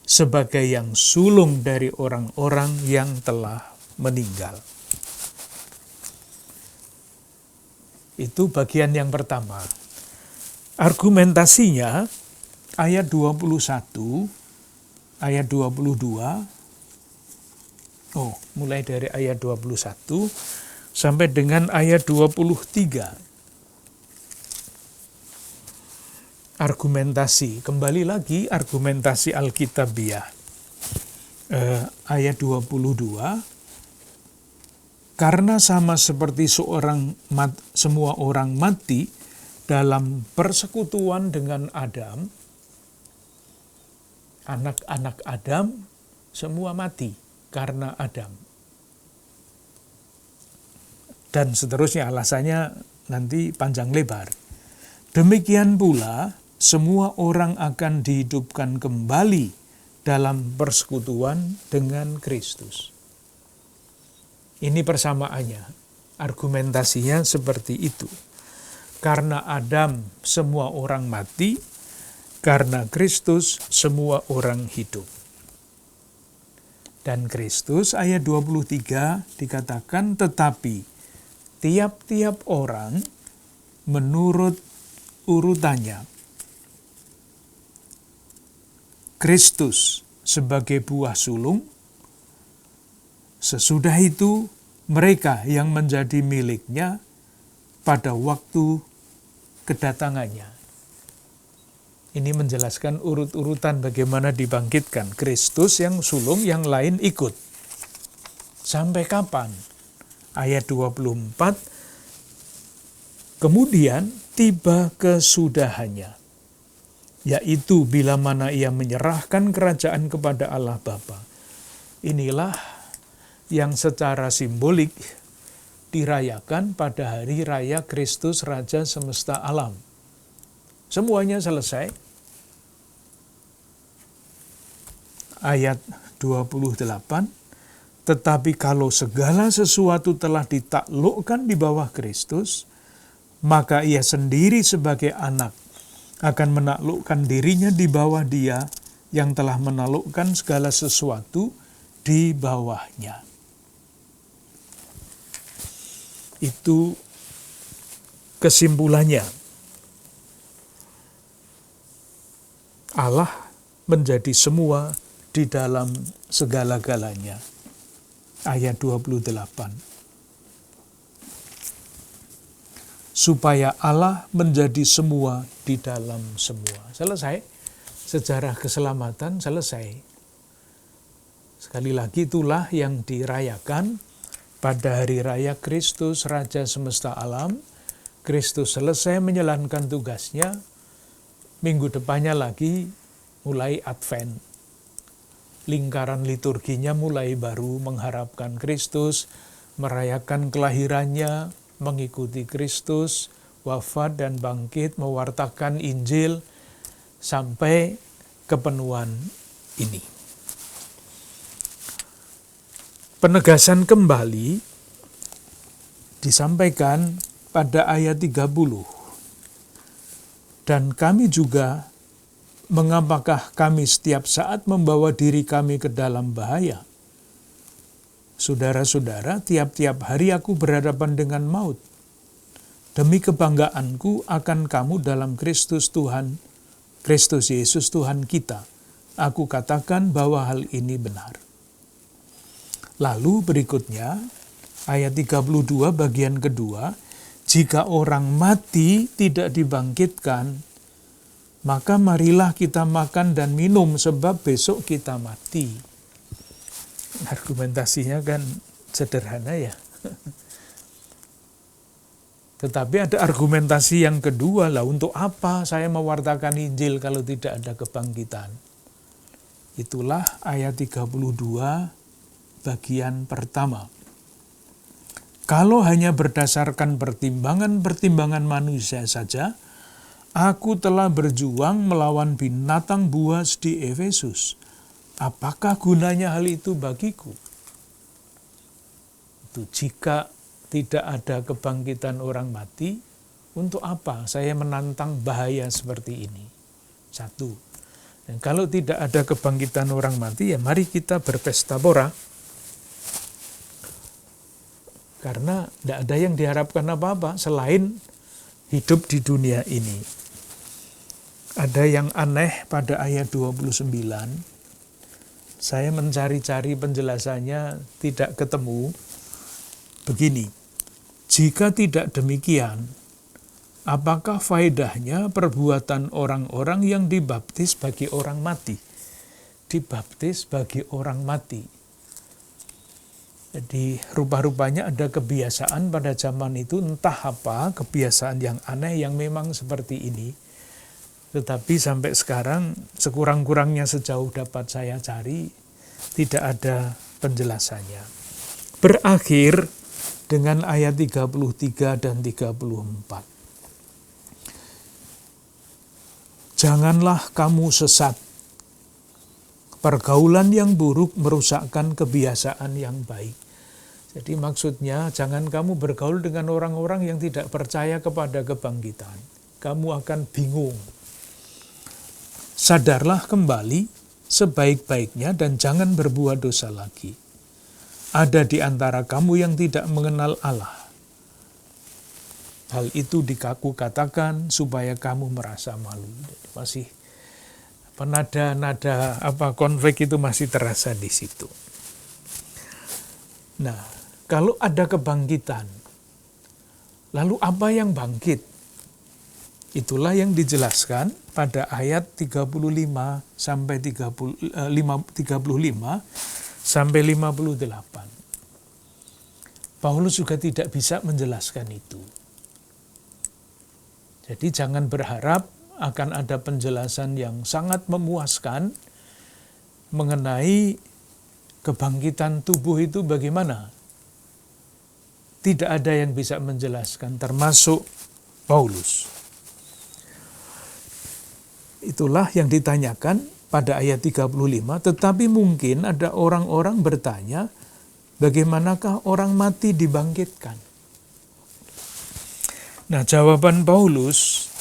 sebagai yang sulung dari orang-orang yang telah meninggal. Itu bagian yang pertama. Argumentasinya ayat 21, ayat 22, mulai dari ayat 21 sampai dengan ayat 23. Argumentasi, kembali lagi argumentasi Alkitabiah. Ayat 22, karena sama seperti semua orang mati dalam persekutuan dengan Adam, anak-anak Adam semua mati karena Adam. Dan seterusnya alasannya nanti panjang lebar. Demikian pula semua orang akan dihidupkan kembali dalam persekutuan dengan Kristus. Ini persamaannya, argumentasinya seperti itu. Karena Adam semua orang mati, karena Kristus semua orang hidup. Dan Kristus ayat 23 dikatakan tetapi tiap-tiap orang menurut urutannya. Kristus sebagai buah sulung, sesudah itu mereka yang menjadi miliknya pada waktu kedatangannya. Ini menjelaskan urut-urutan bagaimana dibangkitkan. Kristus yang sulung, yang lain ikut. Sampai kapan? Ayat 24, kemudian tiba kesudahannya, yaitu bila mana ia menyerahkan kerajaan kepada Allah Bapa. Inilah yang secara simbolik dirayakan pada hari raya Kristus Raja Semesta Alam. Semuanya selesai. Ayat 28, tetapi kalau segala sesuatu telah ditaklukkan di bawah Kristus, maka ia sendiri sebagai anak akan menaklukkan dirinya di bawah Dia yang telah menaklukkan segala sesuatu di bawahnya. Itu kesimpulannya. Allah menjadi semua di dalam segala-galanya. Ayat 28. Supaya Allah menjadi semua di dalam semua. Selesai. Sejarah keselamatan selesai. Sekali lagi itulah yang dirayakan pada hari raya Kristus Raja Semesta Alam. Kristus selesai menjalankan tugasnya. Minggu depannya lagi mulai Advent. Lingkaran liturginya mulai baru mengharapkan Kristus, merayakan kelahirannya, mengikuti Kristus, wafat dan bangkit, mewartakan Injil, sampai kepenuhan ini. Penegasan kembali disampaikan pada ayat 30. Dan kami juga, mengapakah kami setiap saat membawa diri kami ke dalam bahaya? Saudara-saudara, tiap-tiap hari aku berhadapan dengan maut. Demi kebanggaanku akan kamu dalam Kristus Yesus Tuhan kita. Aku katakan bahwa hal ini benar. Lalu berikutnya, ayat 32 bagian kedua, jika orang mati tidak dibangkitkan, maka marilah kita makan dan minum sebab besok kita mati. Argumentasinya kan sederhana ya. Tetapi ada argumentasi yang kedua lah, untuk apa saya mewartakan Injil kalau tidak ada kebangkitan? Itulah ayat 32 bagian pertama. Kalau hanya berdasarkan pertimbangan-pertimbangan manusia saja, aku telah berjuang melawan binatang buas di Efesus. Apakah gunanya hal itu bagiku? Itu jika tidak ada kebangkitan orang mati, untuk apa saya menantang bahaya seperti ini? Satu. Dan kalau tidak ada kebangkitan orang mati, ya mari kita berpesta pora. Karena tidak ada yang diharapkan apa-apa selain hidup di dunia ini. Ada yang aneh pada ayat 29. Saya mencari-cari penjelasannya tidak ketemu. Begini, jika tidak demikian, apakah faedahnya perbuatan orang-orang yang dibaptis bagi orang mati? Dibaptis bagi orang mati. Jadi rupa-rupanya ada kebiasaan pada zaman itu, entah apa, kebiasaan yang aneh yang memang seperti ini. Tetapi sampai sekarang sekurang-kurangnya sejauh dapat saya cari, tidak ada penjelasannya. Berakhir dengan ayat 33 dan 34. Janganlah kamu sesat. Pergaulan yang buruk merusakkan kebiasaan yang baik. Jadi maksudnya jangan kamu bergaul dengan orang-orang yang tidak percaya kepada kebangkitan. Kamu akan bingung. Sadarlah kembali sebaik-baiknya dan jangan berbuat dosa lagi. Ada di antara kamu yang tidak mengenal Allah. Hal itu dikaku katakan supaya kamu merasa malu. Masih nada konflik itu masih terasa di situ. Nah, kalau ada kebangkitan, lalu apa yang bangkit? Itulah yang dijelaskan pada ayat 35 sampai 35 sampai 58. Paulus juga tidak bisa menjelaskan itu. Jadi jangan berharap akan ada penjelasan yang sangat memuaskan mengenai kebangkitan tubuh itu bagaimana. Tidak ada yang bisa menjelaskan, termasuk Paulus. Itulah yang ditanyakan pada ayat 35, tetapi mungkin ada orang-orang bertanya, bagaimanakah orang mati dibangkitkan? Nah, jawaban Paulus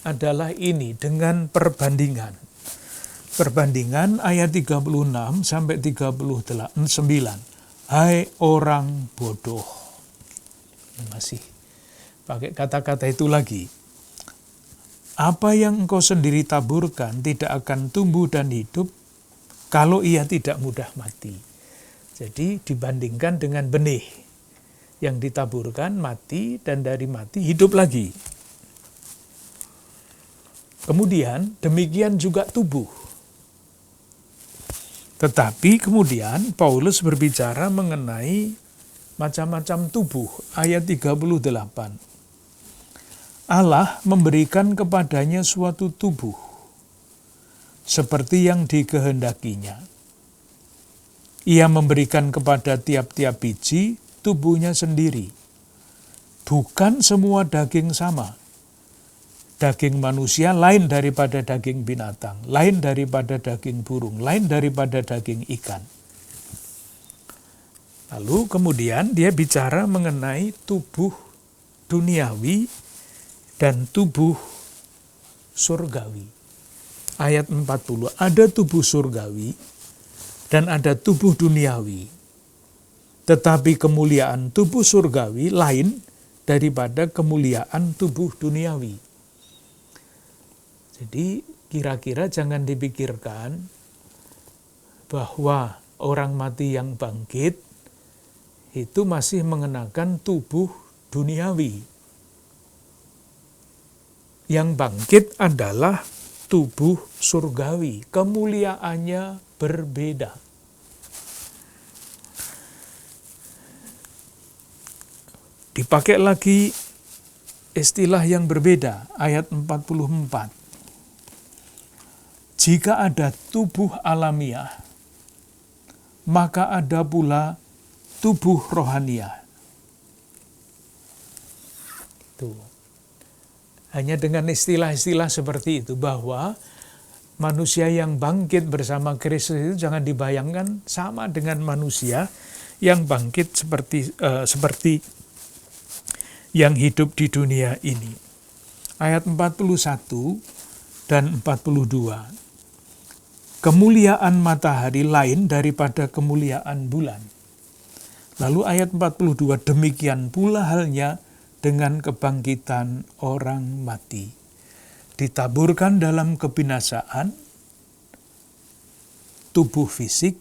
adalah ini dengan perbandingan. Perbandingan ayat 36 sampai 39. Hai orang bodoh. Masih pakai kata-kata itu lagi. Apa yang engkau sendiri taburkan tidak akan tumbuh dan hidup kalau ia tidak mudah mati. Jadi dibandingkan dengan benih yang ditaburkan mati dan dari mati hidup lagi. Kemudian demikian juga tubuh. Tetapi kemudian Paulus berbicara mengenai macam-macam tubuh. Ayat 38. Allah memberikan kepadanya suatu tubuh seperti yang dikehendakinya. Ia memberikan kepada tiap-tiap biji tubuhnya sendiri. Bukan semua daging sama. Daging manusia lain daripada daging binatang, lain daripada daging burung, lain daripada daging ikan. Lalu kemudian dia bicara mengenai tubuh duniawi dan tubuh surgawi. Ayat 40, ada tubuh surgawi dan ada tubuh duniawi. Tetapi kemuliaan tubuh surgawi lain daripada kemuliaan tubuh duniawi. Jadi kira-kira jangan dipikirkan bahwa orang mati yang bangkit itu masih mengenakan tubuh duniawi. Yang bangkit adalah tubuh surgawi, kemuliaannya berbeda. Dipakai lagi istilah yang berbeda, ayat 44. Jika ada tubuh alamiah, maka ada pula tubuh rohaniah. Tuh. Hanya dengan istilah-istilah seperti itu, bahwa manusia yang bangkit bersama Kristus itu jangan dibayangkan sama dengan manusia yang bangkit seperti yang hidup di dunia ini. Ayat 41 dan 42. Kemuliaan matahari lain daripada kemuliaan bulan. Lalu ayat 42, demikian pula halnya dengan kebangkitan orang mati. Ditaburkan dalam kebinasaan, tubuh fisik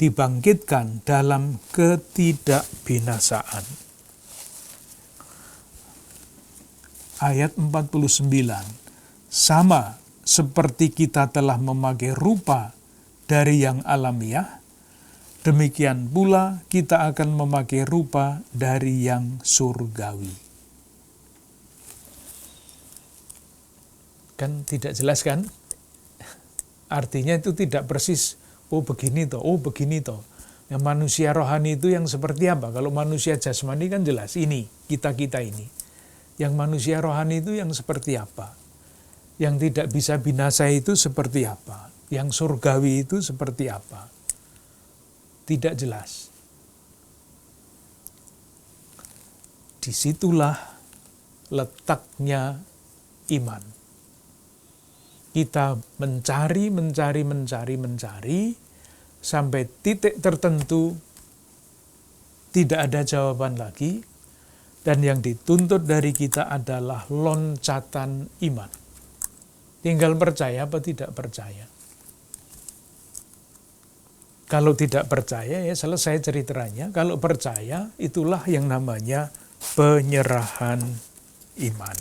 dibangkitkan dalam ketidakbinasaan. Ayat 49, sama seperti kita telah memakai rupa dari yang alamiah, demikian pula kita akan memakai rupa dari yang surgawi. Kan tidak jelas kan? Artinya itu tidak persis, oh begini toh, oh begini toh. Yang manusia rohani itu yang seperti apa? Kalau manusia jasmani kan jelas, ini, kita-kita ini. Yang manusia rohani itu yang seperti apa? Yang tidak bisa binasa itu seperti apa? Yang surgawi itu seperti apa? Tidak jelas. Disitulah letaknya iman. Kita mencari, sampai titik tertentu tidak ada jawaban lagi, dan yang dituntut dari kita adalah loncatan iman. Tinggal percaya apa tidak percaya. Kalau tidak percaya, ya selesai ceritanya. Kalau percaya, itulah yang namanya penyerahan iman.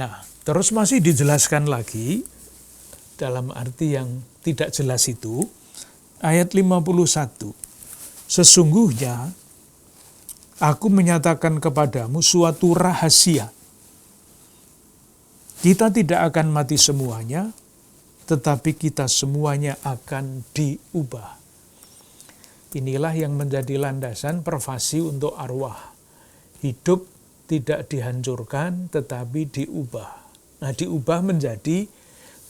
Nah, terus masih dijelaskan lagi, dalam arti yang tidak jelas itu, ayat 51. Sesungguhnya, aku menyatakan kepadamu suatu rahasia. Kita tidak akan mati semuanya, tetapi kita semuanya akan diubah. Inilah yang menjadi landasan pervasi untuk arwah. Hidup tidak dihancurkan, tetapi diubah. Nah, diubah menjadi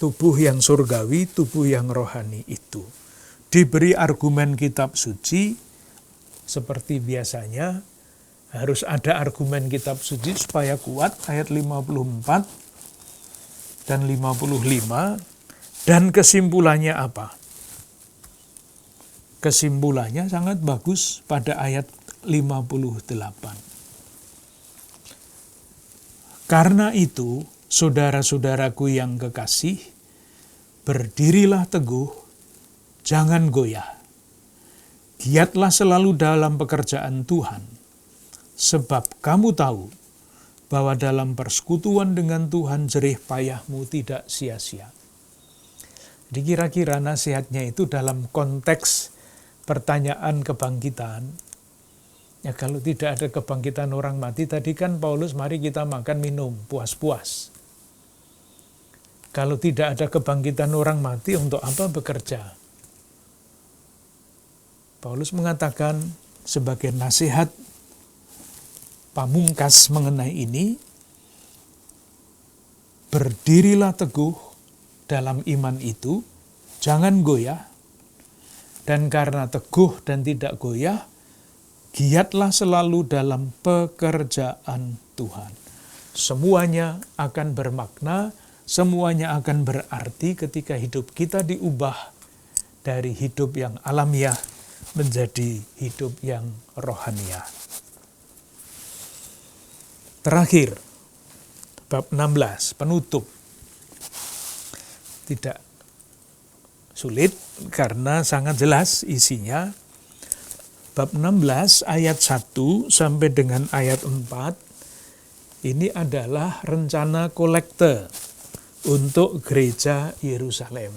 tubuh yang surgawi, tubuh yang rohani itu. Diberi argumen kitab suci, seperti biasanya, harus ada argumen kitab suci supaya kuat, ayat 54 dan 55, dan kesimpulannya apa? Kesimpulannya sangat bagus pada ayat 58. Karena itu, saudara-saudaraku yang kekasih, berdirilah teguh, jangan goyah. Giatlah selalu dalam pekerjaan Tuhan, sebab kamu tahu bahwa dalam persekutuan dengan Tuhan jerih payahmu tidak sia-sia. Jadi kira-kira nasihatnya itu dalam konteks pertanyaan kebangkitan. Ya kalau tidak ada kebangkitan orang mati, tadi kan Paulus, mari kita makan minum, puas-puas. Kalau tidak ada kebangkitan orang mati, untuk apa bekerja? Paulus mengatakan sebagai nasihat pamungkas mengenai ini, berdirilah teguh dalam iman itu, jangan goyah, dan karena teguh dan tidak goyah, giatlah selalu dalam pekerjaan Tuhan. Semuanya akan bermakna, semuanya akan berarti ketika hidup kita diubah dari hidup yang alamiah menjadi hidup yang rohaniah. Terakhir, bab 16, penutup. Tidak sulit karena sangat jelas isinya. Bab 16 ayat 1 sampai dengan ayat 4, ini adalah rencana kolekte untuk gereja Yerusalem.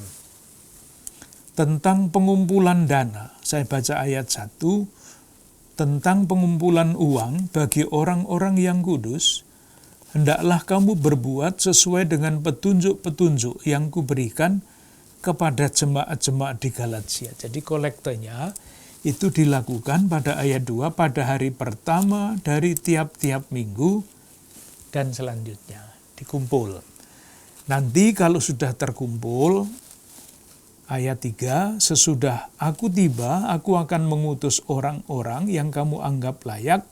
Tentang pengumpulan dana, saya baca ayat 1, tentang pengumpulan uang bagi orang-orang yang kudus, hendaklah kamu berbuat sesuai dengan petunjuk-petunjuk yang kuberikan kepada jemaat-jemaat di Galatia. Jadi kolektenya itu dilakukan pada ayat 2 pada hari pertama dari tiap-tiap minggu dan selanjutnya dikumpul. Nanti kalau sudah terkumpul, ayat 3, sesudah aku tiba, aku akan mengutus orang-orang yang kamu anggap layak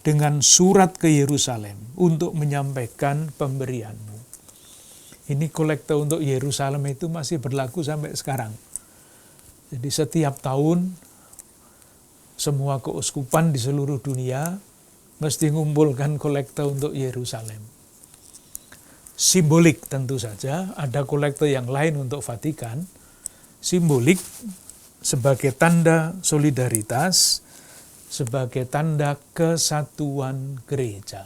dengan surat ke Yerusalem untuk menyampaikan pemberianmu. Ini kolekte untuk Yerusalem itu masih berlaku sampai sekarang. Jadi setiap tahun semua keuskupan di seluruh dunia mesti mengumpulkan kolekte untuk Yerusalem. Simbolik tentu saja, ada kolekte yang lain untuk Vatikan. Simbolik sebagai tanda solidaritas, sebagai tanda kesatuan gereja.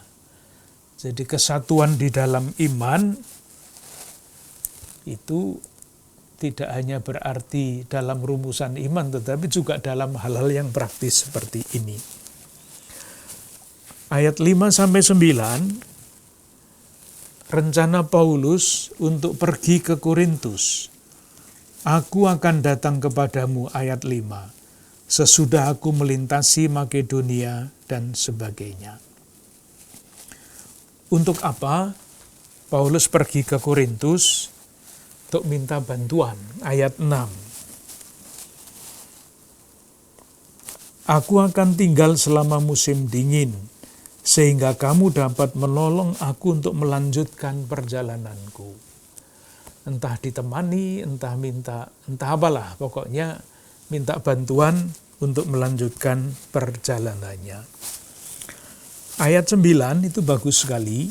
Jadi kesatuan di dalam iman itu tidak hanya berarti dalam rumusan iman, tetapi juga dalam hal-hal yang praktis seperti ini. Ayat 5-9, rencana Paulus untuk pergi ke Korintus. Aku akan datang kepadamu, ayat 5, sesudah aku melintasi Makedonia dan sebagainya. Untuk apa Paulus pergi ke Korintus? Untuk minta bantuan, ayat 6. Aku akan tinggal selama musim dingin, sehingga kamu dapat menolong aku untuk melanjutkan perjalananku. Entah ditemani, entah apalah, pokoknya minta bantuan untuk melanjutkan perjalanannya. Ayat 9 itu bagus sekali.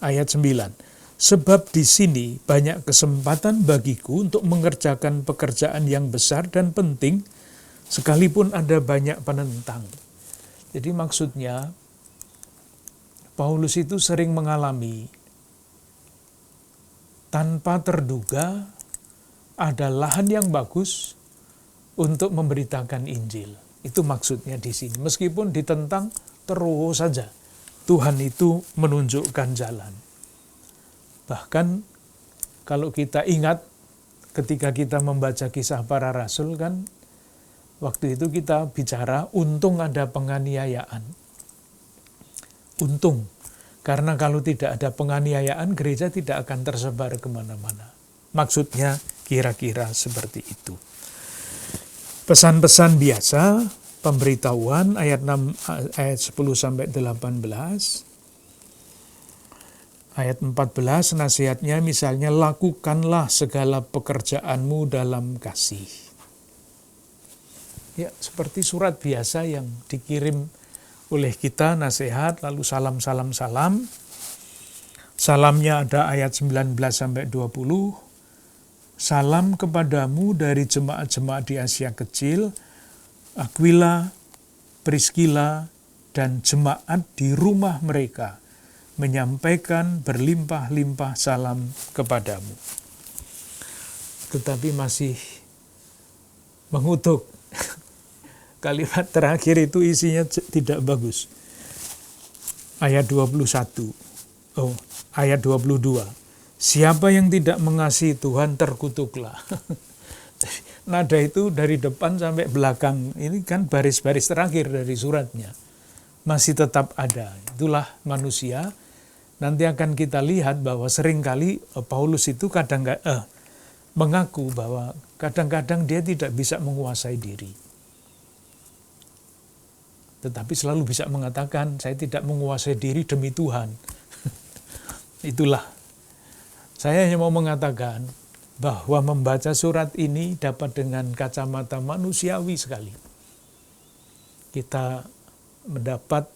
Ayat 9. Sebab di sini banyak kesempatan bagiku untuk mengerjakan pekerjaan yang besar dan penting, sekalipun ada banyak penentang. Jadi maksudnya, Paulus itu sering mengalami tanpa terduga ada lahan yang bagus untuk memberitakan Injil. Itu maksudnya di sini. Meskipun ditentang terus saja, Tuhan itu menunjukkan jalan. Bahkan kalau kita ingat ketika kita membaca Kisah Para Rasul kan, waktu itu kita bicara untung ada penganiayaan. Untung, karena kalau tidak ada penganiayaan gereja tidak akan tersebar kemana-mana. Maksudnya kira-kira seperti itu. Pesan-pesan biasa, pemberitahuan ayat 10-18. Ayat 14 nasihatnya misalnya, lakukanlah segala pekerjaanmu dalam kasih. Ya, seperti surat biasa yang dikirim oleh kita, nasihat, lalu salam. Salamnya ada ayat 19-20. Salam kepadamu dari jemaat-jemaat di Asia Kecil, Aquila, Priscilla, dan jemaat di rumah mereka, menyampaikan berlimpah-limpah salam kepadamu. Tetapi masih mengutuk. Kalimat terakhir itu isinya tidak bagus. Ayat 21. Ayat 22. Siapa yang tidak mengasihi Tuhan terkutuklah. Nada itu dari depan sampai belakang. Ini kan baris-baris terakhir dari suratnya. Masih tetap ada. Itulah manusia. Nanti akan kita lihat bahwa seringkali Paulus itu mengaku bahwa kadang-kadang dia tidak bisa menguasai diri. Tetapi selalu bisa mengatakan, saya tidak menguasai diri demi Tuhan. Itulah. Saya hanya mau mengatakan bahwa membaca surat ini dapat dengan kacamata manusiawi sekali. Kita mendapat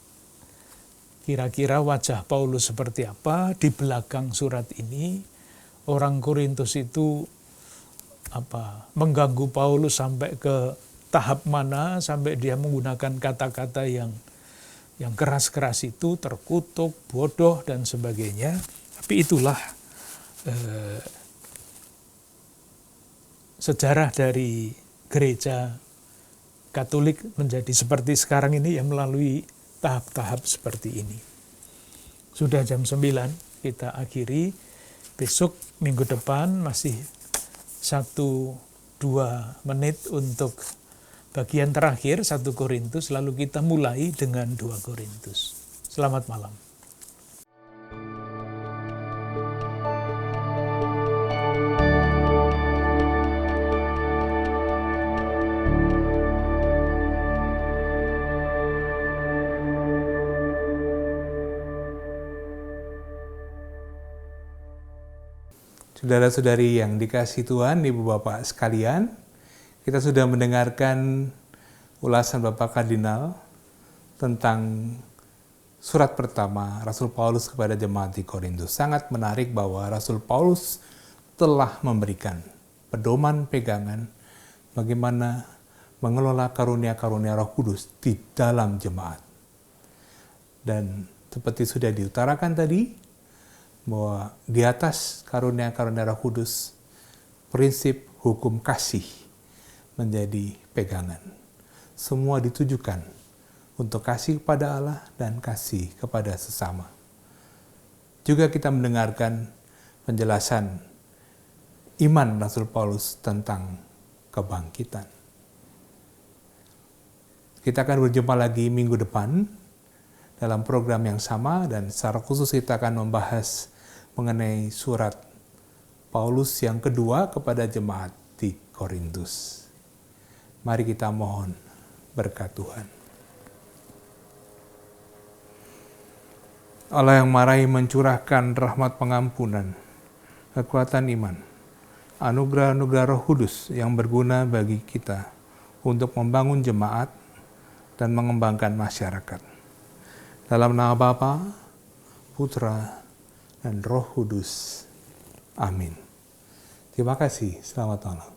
kira-kira wajah Paulus seperti apa di belakang surat ini. Orang Korintus itu mengganggu Paulus sampai ke tahap mana, sampai dia menggunakan kata-kata yang keras-keras itu, terkutuk, bodoh, dan sebagainya. Tapi itulah sejarah dari gereja Katolik menjadi seperti sekarang ini ya melalui tahap-tahap seperti ini. Sudah jam 9, kita akhiri. Besok minggu depan masih 1-2 menit untuk bagian terakhir 1 Korintus, lalu kita mulai dengan 2 Korintus. Selamat malam. Saudara-saudari yang dikasihi Tuhan, Ibu Bapak sekalian, kita sudah mendengarkan ulasan Bapak Kardinal tentang surat pertama Rasul Paulus kepada jemaat di Korintus. Sangat menarik bahwa Rasul Paulus telah memberikan pedoman pegangan bagaimana mengelola karunia-karunia Roh Kudus di dalam jemaat. Dan seperti sudah diutarakan tadi, bahwa di atas karunia-karunia Roh Kudus, prinsip hukum kasih menjadi pegangan. Semua ditujukan untuk kasih kepada Allah dan kasih kepada sesama. Juga kita mendengarkan penjelasan iman Rasul Paulus tentang kebangkitan. Kita akan berjumpa lagi minggu depan dalam program yang sama, dan secara khusus kita akan membahas mengenai surat Paulus yang kedua kepada jemaat di Korintus. Mari kita mohon berkat Tuhan. Allah yang marahi mencurahkan rahmat pengampunan, kekuatan iman, anugerah-anugerah Roh Kudus yang berguna bagi kita untuk membangun jemaat dan mengembangkan masyarakat. Dalam nama Bapa, Putra, dan Roh Kudus. Amin. Terima kasih. Selamat malam.